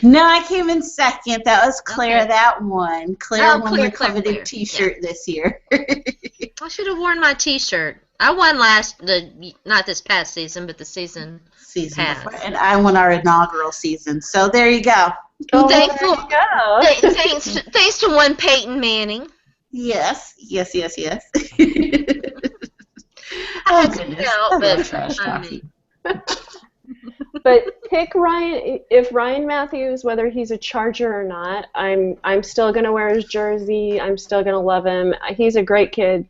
No, I came in second. That was Claire, Okay. that one. Claire Oh, won Claire, the Claire, coveted Claire. T-shirt this year. I should have worn my T-shirt. I won not this past season, but the season. Season Pass. before, and I won our inaugural season. So there you go. Oh, Thankful- there you go. Thanks to one Peyton Manning. Yes. I Oh, had to goodness. help, I love but, trash I talking. mean, But pick Ryan. If Ryan Matthews, whether he's a Charger or not, I'm still gonna wear his jersey. I'm still gonna love him. He's a great kid,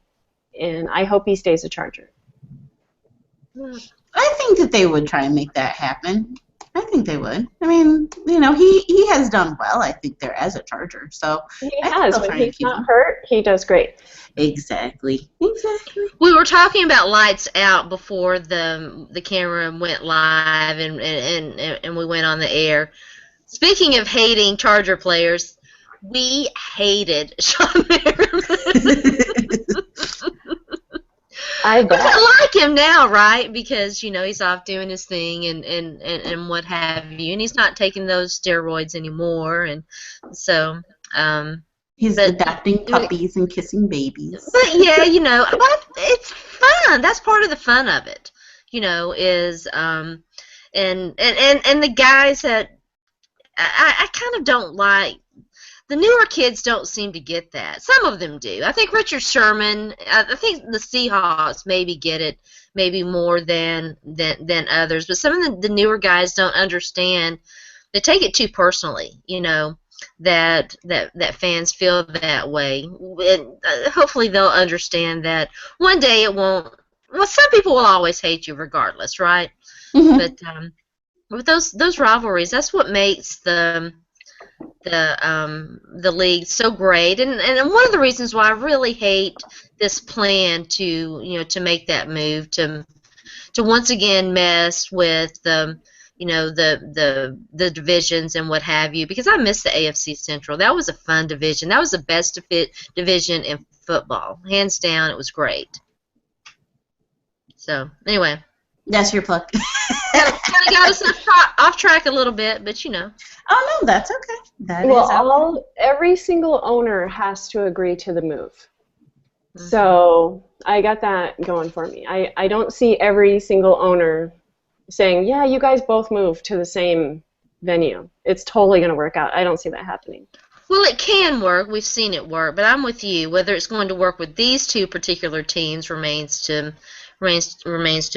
and I hope he stays a Charger. I think that they would try and make that happen. I think they would. I mean, he has done well, I think, there as a Charger. So he has. When he's not hurt, he does great. Exactly. We were talking about lights out before the camera went live and we went on the air. Speaking of hating Charger players, we hated Sean Merriman. I bet. I like him now, right? Because he's off doing his thing and what have you, and he's not taking those steroids anymore, and so he's adopting puppies and kissing babies. But yeah, but it's fun. That's part of the fun of it. Is and the guys that I kind of don't like. The newer kids don't seem to get that. Some of them do. I think Richard Sherman. I think the Seahawks maybe get it, maybe more than others. But some of the newer guys don't understand. They take it too personally. That fans feel that way. And hopefully they'll understand that one day it won't. Well, some people will always hate you regardless, right? Mm-hmm. But with those rivalries, that's what makes the league so great, and one of the reasons why I really hate this plan to make that move to once again mess with the divisions and what have you, because I miss the AFC Central. That was a fun division. That was the best division in football, hands down. It was great. So anyway, that's your plug. Kind of got us off track a little bit, but Oh no, that's okay. That well, is every single owner has to agree to the move. Mm-hmm. So I got that going for me. I don't see every single owner saying, yeah, you guys both move to the same venue. It's totally going to work out. I don't see that happening. Well, it can work. We've seen it work, but I'm with you. Whether it's going to work with these two particular teams remains to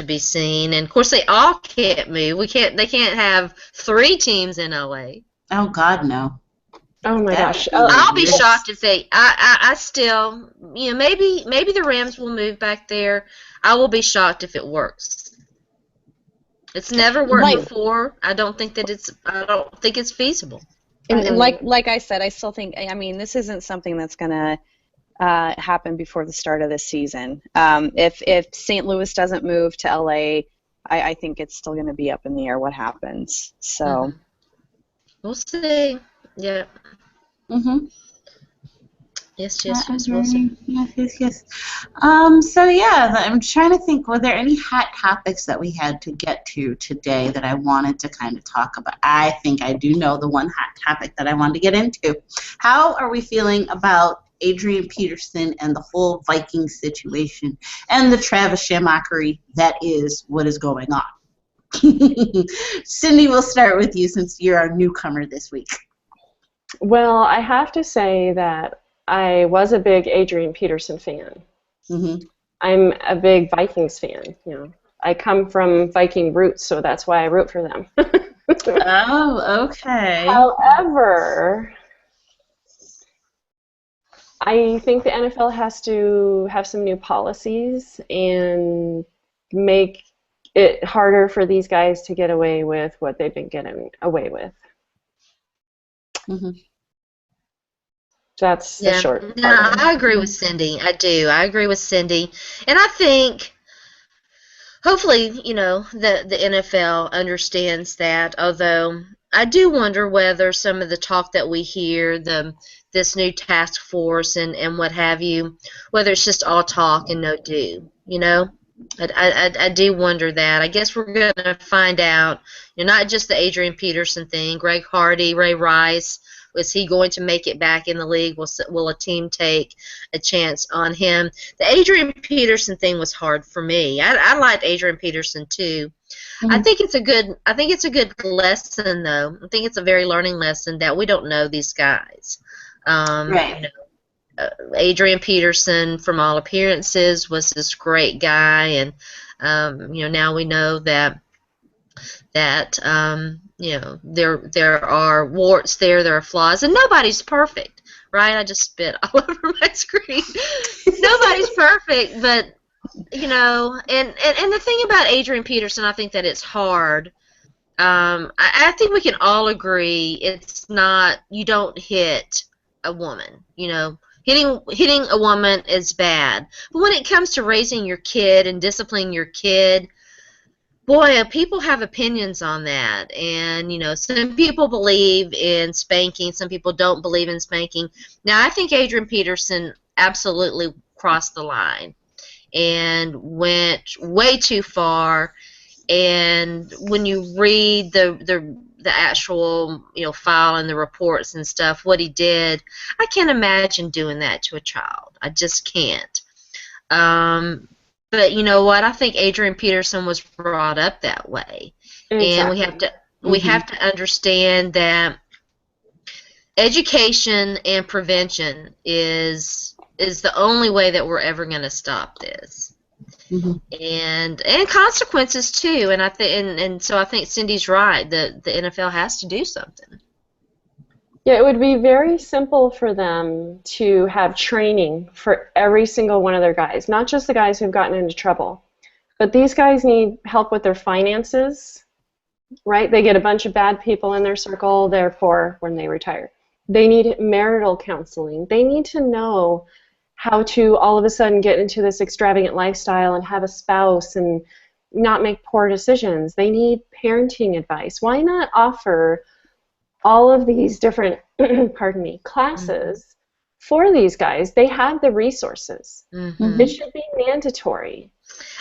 be seen. And of course, they all can't move. They can't have 3 teams in LA. Oh God, no. Oh my gosh. I'll be shocked if they. I still, maybe the Rams will move back there. I will be shocked if it works. It's never worked before. I don't think it's feasible. And like I said, I still think. I mean, this isn't something that's gonna happen before the start of the season. If St. Louis doesn't move to LA, I think it's still going to be up in the air what happens. So we'll see. Yeah. Mhm. Yes, we'll see. Yes. So yeah, I'm trying to think. Were there any hot topics that we had to get to today that I wanted to kind of talk about? I think I do know the one hot topic that I wanted to get into. How are we feeling about Adrian Peterson and the whole Vikings situation and the Travis Shamockery that is what is going on? Cindi, we'll start with you since you're our newcomer this week. Well, I have to say that I was a big Adrian Peterson fan. Mm-hmm. I'm a big Vikings fan. I come from Viking roots, so that's why I root for them. Oh, okay. However, I think the NFL has to have some new policies and make it harder for these guys to get away with what they've been getting away with. Mm-hmm. That's the short. No, I agree with Cindi. I do. I agree with Cindi. And I think hopefully, the NFL understands that, although I do wonder whether some of the talk that we hear, this new task force and what have you, whether it's just all talk and no do, I do wonder that. I guess we're going to find out, not just the Adrian Peterson thing, Greg Hardy, Ray Rice, is he going to make it back in the league? Will a team take a chance on him? The Adrian Peterson thing was hard for me. I liked Adrian Peterson too. Mm-hmm. I think it's a good lesson though. I think it's a very learning lesson that we don't know these guys. Right. Adrian Peterson, from all appearances, was this great guy, and now we know that there are warts there are flaws, and nobody's perfect, right? I just spit all over my screen. Nobody's perfect, but you know, and the thing about Adrian Peterson, I think that it's hard. I think we can all agree it's not, you don't hit a woman, you know. Hitting a woman is bad. But when it comes to raising your kid and disciplining your kid, boy, people have opinions on that. And, you know, some people believe in spanking, some people don't believe in spanking. Now, I think Adrian Peterson absolutely crossed the line and went way too far. And when you read the actual, you know, file and the reports and stuff, what he did, I can't imagine doing that to a child. I just can't. But you know what? I think Adrian Peterson was brought up that way, Exactly. and we have to understand that education and prevention is the only way that we're ever going to stop this. And consequences too, and so I think Cindy's right. The NFL has to do something. Yeah, it would be very simple for them to have training for every single one of their guys, not just the guys who've gotten into trouble, but these guys need help with their finances, right? They get a bunch of bad people in their circle, therefore, when they retire. They need marital counseling. They need to know how to all of a sudden get into this extravagant lifestyle and have a spouse and not make poor decisions. They need parenting advice. Why not offer all of these different classes for these guys? They have the resources. It should be mandatory.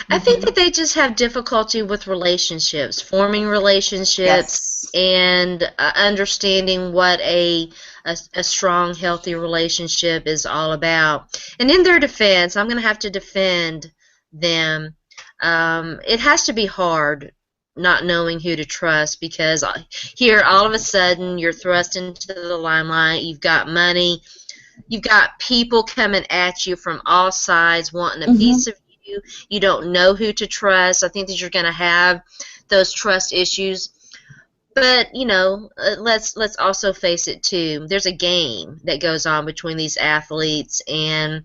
I think that they just have difficulty with relationships, forming relationships, and understanding what a strong, healthy relationship is all about. And in their defense, I'm going to have to defend them. It has to be hard not knowing who to trust, because here all of a sudden you're thrust into the limelight. You've got money. You've got people coming at you from all sides wanting a piece of you. You don't know who to trust. I think that you're going to have those trust issues. But, you know, let's also face it, too. There's a game that goes on between these athletes and,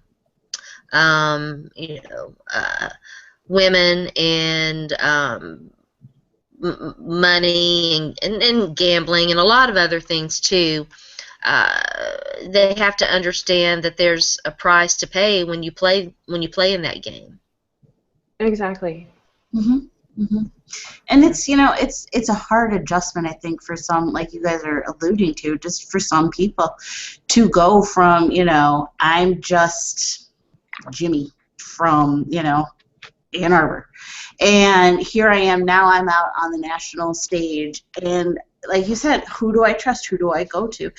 you know, women and money and gambling and a lot of other things, too. They have to understand that there's a price to pay when you play in that game. Exactly. And it's, you know, it's a hard adjustment, I think, for some, like you guys are alluding to, just for some people to go from, you know, I'm just Jimmy from, you know, Ann Arbor, and here I am now, I'm out on the national stage, and like you said, who do I trust? Who do I go to?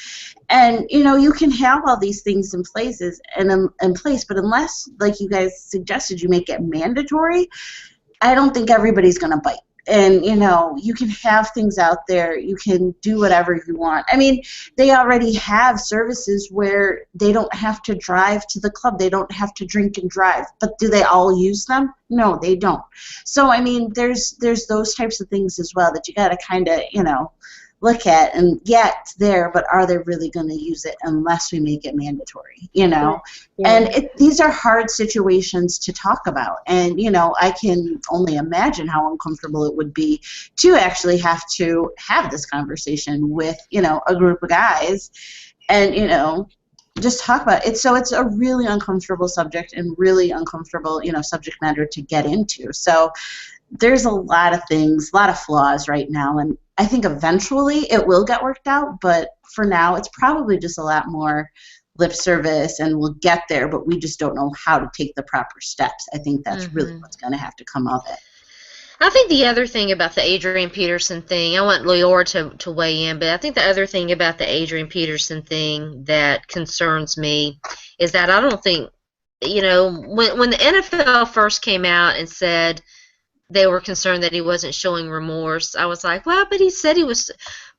And, you know, you can have all these things in place, but unless, like you guys suggested, you make it mandatory, I don't think everybody's going to bite. And, you know, you can have things out there. You can do whatever you want. I mean, they already have services where they don't have to drive to the club. They don't have to drink and drive. But do they all use them? No, they don't. So, I mean, there's those types of things as well that you got to kind of, you know, look at. And yeah, it's there, but are they really going to use it unless we make it mandatory, you know? Yeah. And these are hard situations to talk about. And, you know, I can only imagine how uncomfortable it would be to actually have to have this conversation with, you know, a group of guys and, you know, just talk about it. So it's a really uncomfortable subject and really uncomfortable, you know, subject matter to get into. So there's a lot of things, a lot of flaws right now, and I think eventually it will get worked out, but for now it's probably just a lot more lip service, and we'll get there, but we just don't know how to take the proper steps. I think that's really what's going to have to come of it. I think the other thing about the Adrian Peterson thing, I want Leora to weigh in, but I think the other thing about the Adrian Peterson thing that concerns me is that I don't think, you know, when the NFL first came out and said they were concerned that he wasn't showing remorse, I was like, well, but he said he was.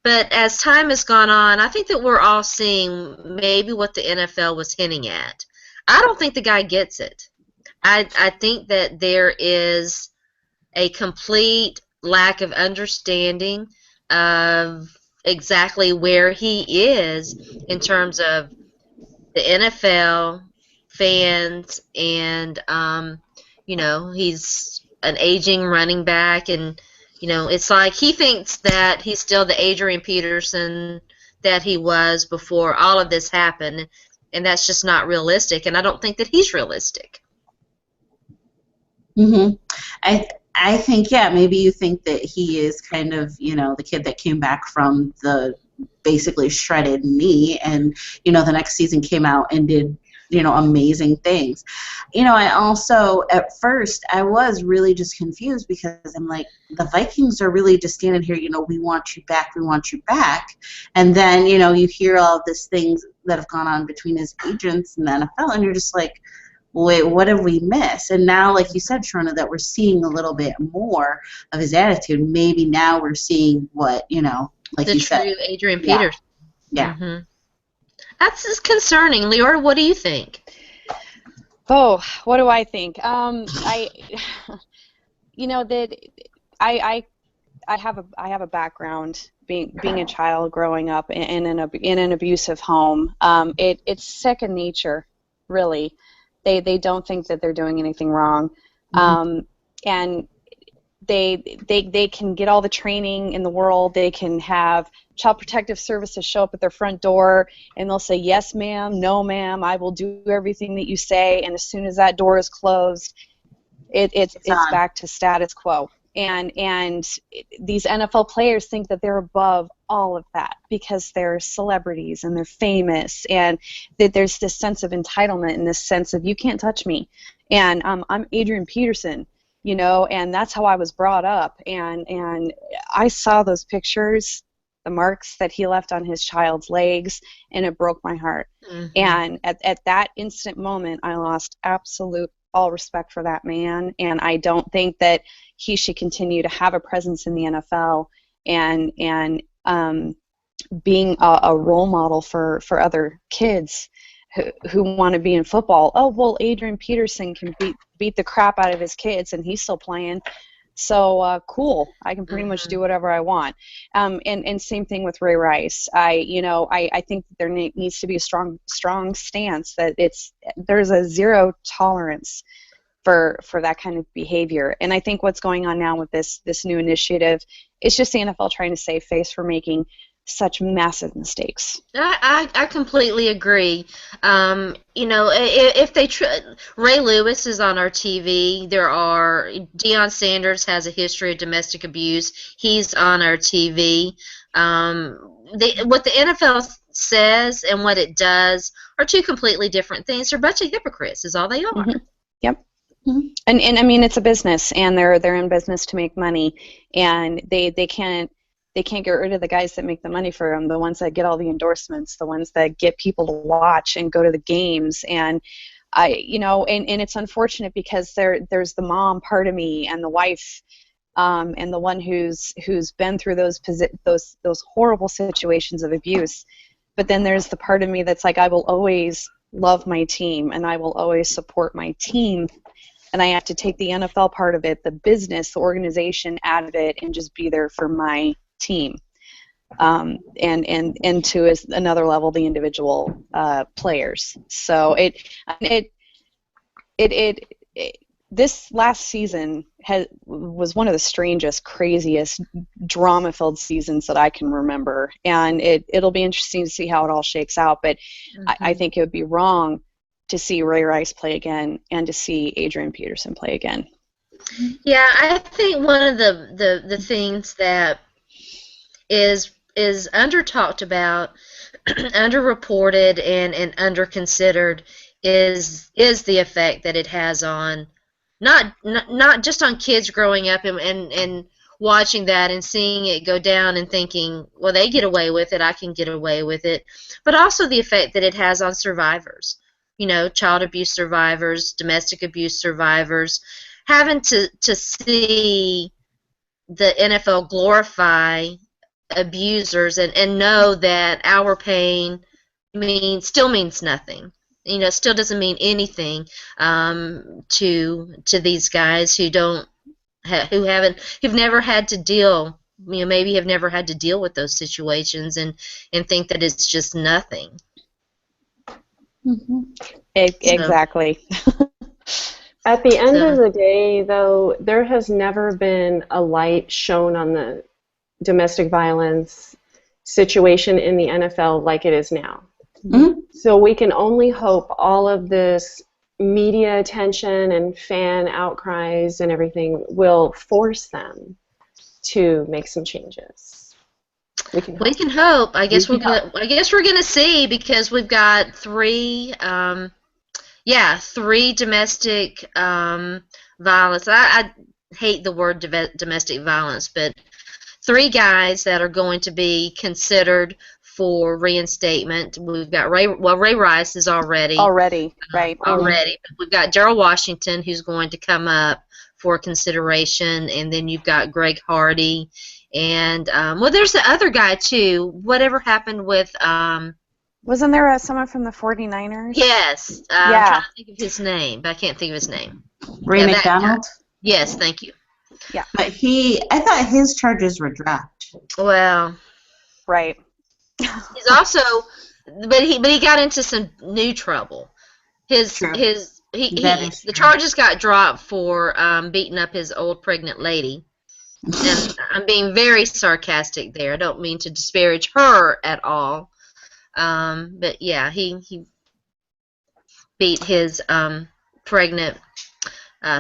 But as time has gone on, I think that we're all seeing maybe what the NFL was hinting at. I don't think the guy gets it. I think that there is a complete lack of understanding of exactly where he is in terms of the NFL, fans, and You know, he's an aging running back, and you know, it's like he thinks that he's still the Adrian Peterson that he was before all of this happened, and that's just not realistic, and I don't think that he's realistic. Mm-hmm. I think, yeah, maybe you think that he is kind of, you know, the kid that came back from the basically shredded knee, and, you know, the next season came out and did, you know, amazing things. You know, I also, at first, I was really just confused because I'm like, the Vikings are really just standing here, you know, we want you back, we want you back. And then, you know, you hear all of these things that have gone on between his agents and the NFL, and you're just like, wait, what have we missed? And now, like you said, Sharona, that we're seeing a little bit more of his attitude. Maybe now we're seeing what, you know, like you said. The true Adrian Peterson. Yeah. Mm-hmm. That's just concerning. Leora, what do you think? Oh, what do I think? You know, that I have a background being a child growing up in an abusive home. It's second nature, really. They don't think that they're doing anything wrong, and they can get all the training in the world. They can have Child Protective Services show up at their front door, and they'll say, yes, ma'am, no, ma'am, I will do everything that you say. And as soon as that door is closed, it's back to status quo. And these NFL players think that they're above all of that because they're celebrities and they're famous, and that there's this sense of entitlement and this sense of you can't touch me, and I'm Adrian Peterson, you know, and that's how I was brought up. And I saw those pictures, the marks that he left on his child's legs, and it broke my heart. And at that instant moment, I lost absolute all respect for that man, and I don't think that he should continue to have a presence in the NFL and being a role model for other kids who want to be in football. Oh, well, Adrian Peterson can beat the crap out of his kids, and he's still playing. So cool, I can pretty much do whatever I want. And same thing with Ray Rice. I think that there needs to be a strong stance that there's a zero tolerance for that kind of behavior. And I think what's going on now with this new initiative is just the NFL trying to save face for making such massive mistakes. I completely agree. You know, if they Ray Lewis is on our TV. Deion Sanders has a history of domestic abuse. He's on our TV. What the NFL says and what it does are two completely different things. They're a bunch of hypocrites, is all they are. Yep. And I mean, it's a business, and they're in business to make money, and they can't get rid of the guys that make the money for them, the ones that get all the endorsements, the ones that get people to watch and go to the games. And and it's unfortunate because there's the mom part of me and the wife, and the one who's been through those horrible situations of abuse. But then there's the part of me that's like, I will always love my team, and I will always support my team. And I have to take the NFL part of it, the business, the organization out of it, and just be there for my team, and to another level, the individual players. So this last season was one of the strangest, craziest, drama-filled seasons that I can remember, and it'll be interesting to see how it all shakes out. But I think it would be wrong to see Ray Rice play again and to see Adrian Peterson play again. Yeah, I think one of the things that is under talked about, underreported, and under considered is the effect that it has on not just on kids growing up and watching that and seeing it go down and thinking, well, they get away with it, I can get away with it, but also the effect that it has on survivors. You know, child abuse survivors, domestic abuse survivors, having to see the NFL glorify abusers and know that our pain still means nothing. You know, still doesn't mean anything to these guys who've never had to deal. You know, maybe have never had to deal with those situations and think that it's just nothing. Exactly. At the end of the day, though, there has never been a light shown on the domestic violence situation in the NFL like it is now. Mm-hmm. So we can only hope all of this media attention and fan outcries and everything will force them to make some changes. We can hope. I guess we're gonna see, because we've got three domestic violence. I hate the word domestic violence, but 3 guys that are going to be considered for reinstatement. We've got Ray Rice is already. Right. Already. We've got Gerald Washington, who's going to come up for consideration, and then you've got Greg Hardy, and there's the other guy too. Whatever happened with Wasn't there someone from the 49ers? Yes. I'm trying to think of his name, but I can't think of his name. Ray McDonald? Yes, thank you. Yeah. But I thought his charges were dropped. Well, right. He's also, but he got into some new trouble. The charges got dropped for beating up his old pregnant lady. And I'm being very sarcastic there. I don't mean to disparage her at all. But yeah, he beat his pregnant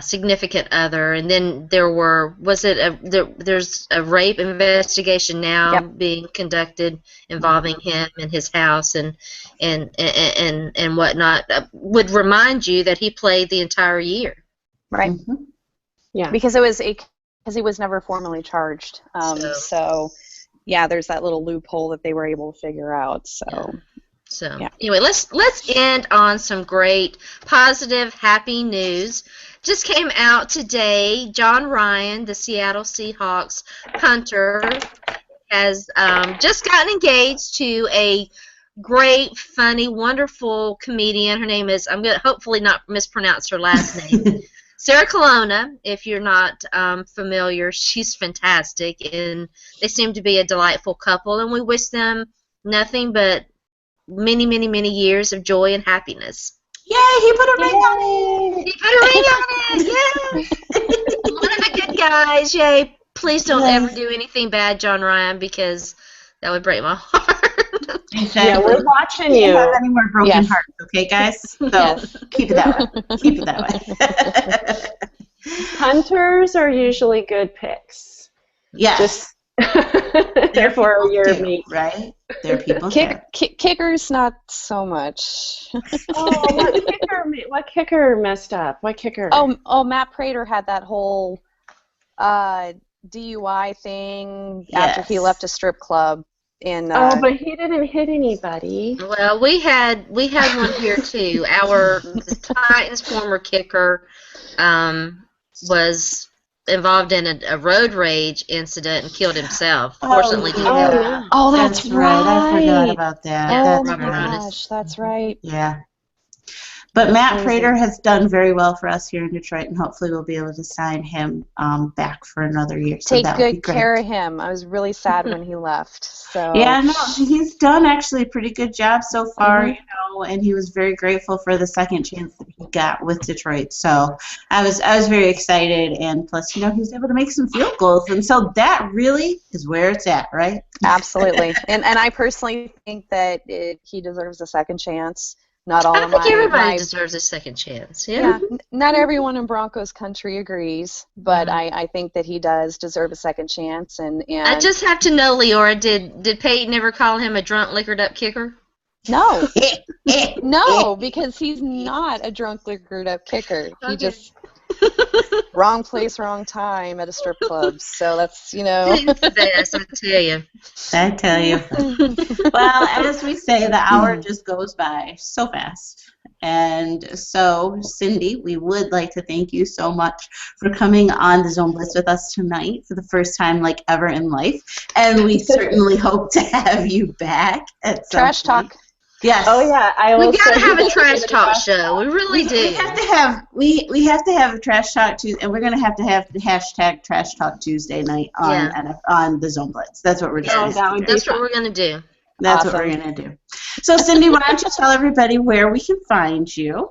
significant other, and then there's a rape investigation now being conducted involving him and his house and whatnot. Would remind you that he played the entire year. Right. Mm-hmm. Yeah. Because he was never formally charged. So yeah, there's that little loophole that they were able to figure out. So anyway, let's end on some great, positive, happy news. Just came out today. John Ryan, the Seattle Seahawks punter, has just gotten engaged to a great, funny, wonderful comedian. Her name is, I'm going to hopefully not mispronounce her last name, Sarah Colonna. If you're not familiar, she's fantastic, and they seem to be a delightful couple, and we wish them nothing but many, many, many years of joy and happiness. Yay, he put a ring on it! He put a ring on it, yes! One of the good guys, yay. Please don't ever do anything bad, John Ryan, because that would break my heart. Exactly. Yeah, we're watching you. Don't have any more broken hearts, okay, guys? So keep it that way. Keep it that way. Hunters are usually good picks. Yes. Therefore, you're me, right? They're people. Kickers, not so much. What kicker messed up? What kicker? Oh, Matt Prater had that whole DUI thing after he left a strip club. But he didn't hit anybody. Well, we had one here too. The Titans' former kicker was involved in a road rage incident and killed himself. Fortunately, didn't that's right. I forgot about that. Oh my gosh, that's right. Yeah. But Matt Prater has done very well for us here in Detroit, and hopefully we'll be able to sign him back for another year. So Take good care of him. I was really sad when he left. So yeah, no, he's done actually a pretty good job so far, you know, and he was very grateful for the second chance that he got with Detroit. So I was very excited, and plus, you know, he was able to make some field goals, and so that really is where it's at, right? Absolutely, and I personally think that he deserves a second chance. Not all I think everybody deserves a second chance. Yeah. Not everyone in Broncos country agrees, but I think that he does deserve a second chance. And I just have to know, Leora, did Peyton ever call him a drunk, liquored up kicker? No. No, because he's not a drunk, liquored up kicker. He just wrong place, wrong time at a strip club. So that's, you know. It's the best, I tell you. Well, as we say, the hour just goes by so fast. And so, Cindy, we would like to thank you so much for coming on the Zone Blitz with us tonight for the first time, like, ever in life. And we certainly hope to have you back at some Trash point. talk. Yes. Oh yeah, we gotta have a trash talk show. We really do. We have to have a trash talk Tuesday, and we're gonna have the hashtag Trash Talk Tuesday night on the Zone Blitz. That's what we're doing. That's what we're gonna do. That's what we're gonna do. So, Cindy, why don't you tell everybody where we can find you?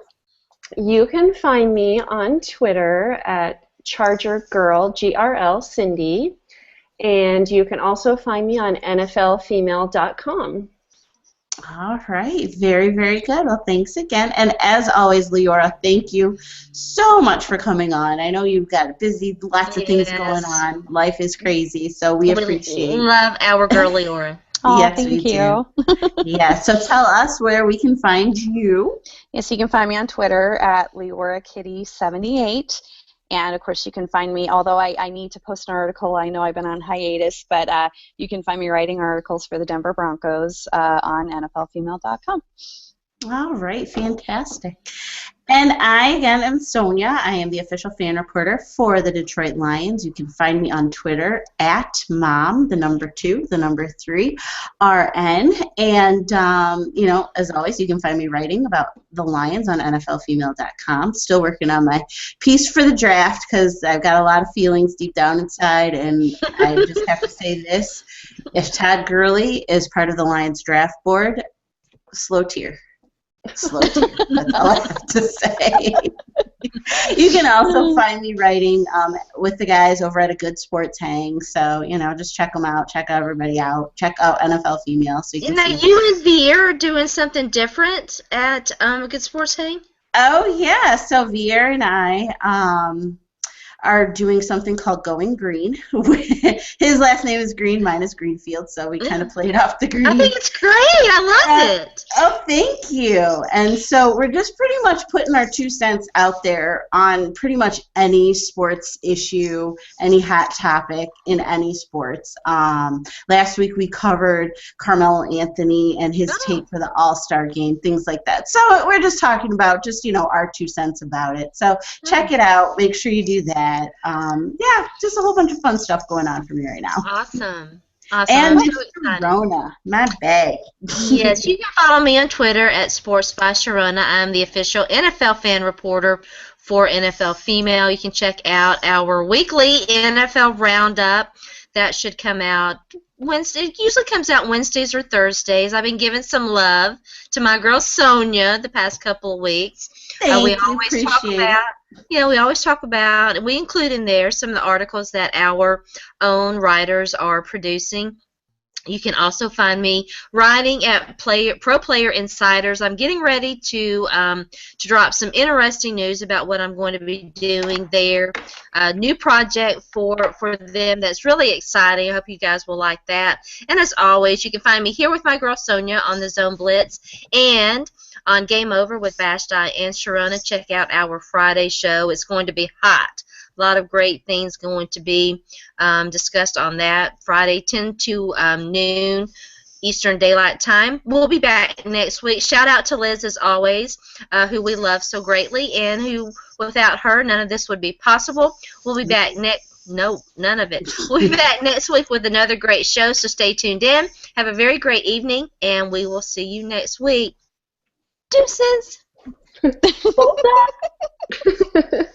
You can find me on Twitter at Charger Girl, GRL, Cindi. And you can also find me on NFLfemale.com. All right. Very, very good. Well, thanks again. And as always, Leora, thank you so much for coming on. I know you've got busy, lots of things going on. Life is crazy, so we appreciate it. Love our girl Leora. Oh, yes, thank we you. do. Yeah, so tell us where we can find you. Yes, you can find me on Twitter at LeoraKitty78. And, of course, you can find me, although I need to post an article. I know I've been on hiatus, but you can find me writing articles for the Denver Broncos on NFLfemale.com. All right, fantastic. And I, again, am Sonja. I am the official fan reporter for the Detroit Lions. You can find me on Twitter at mom, 2, 3, RN. And, you know, as always, you can find me writing about the Lions on NFLfemale.com. Still working on my piece for the draft because I've got a lot of feelings deep down inside. And I just have to say this. If Todd Gurley is part of the Lions draft board, slow tear. Slow tear. That's all I have to say. You can also find me writing with the guys over at A Good Sports Hang. So, you know, just check them out. Check everybody out. Check out NFL Female. So you can see you and Vier are doing something different at A Good Sports Hang? Oh, yeah. So Vier and I are doing something called Going Green. His last name is Green, mine is Greenfield, so we kind of played off the green. I think it's great. I love it. Oh, thank you. And so we're just pretty much putting our 2 cents out there on pretty much any sports issue, any hot topic in any sports. Last week we covered Carmelo Anthony and his tape for the All-Star game, things like that. So we're just talking about just, you know, our 2 cents about it. So check it out. Make sure you do that. Yeah, just a whole bunch of fun stuff going on for me right now. Awesome. And Sharona, my bag. Yes, you can follow me on Twitter at Sports by Sharona. I'm the official NFL fan reporter for NFL Female. You can check out our weekly NFL roundup. That should come out Wednesday. It usually comes out Wednesdays or Thursdays. I've been giving some love to my girl Sonja the past couple of weeks. We always talk about, and we include in there some of the articles that our own writers are producing. You can also find me writing at Pro Player Insiders. I'm getting ready to drop some interesting news about what I'm going to be doing there. A new project for them that's really exciting. I hope you guys will like that. And as always, you can find me here with my girl Sonja on the Zone Blitz and on Game Over with Vashti and Sharona. Check out our Friday show. It's going to be hot. A lot of great things going to be discussed on that Friday, 10 to noon Eastern Daylight Time. We'll be back next week. Shout out to Liz, as always, who we love so greatly, and who, without her, none of this would be possible. We'll be back none of it. We'll be back next week with another great show, so stay tuned in. Have a very great evening, and we will see you next week. Deuces! Hold that.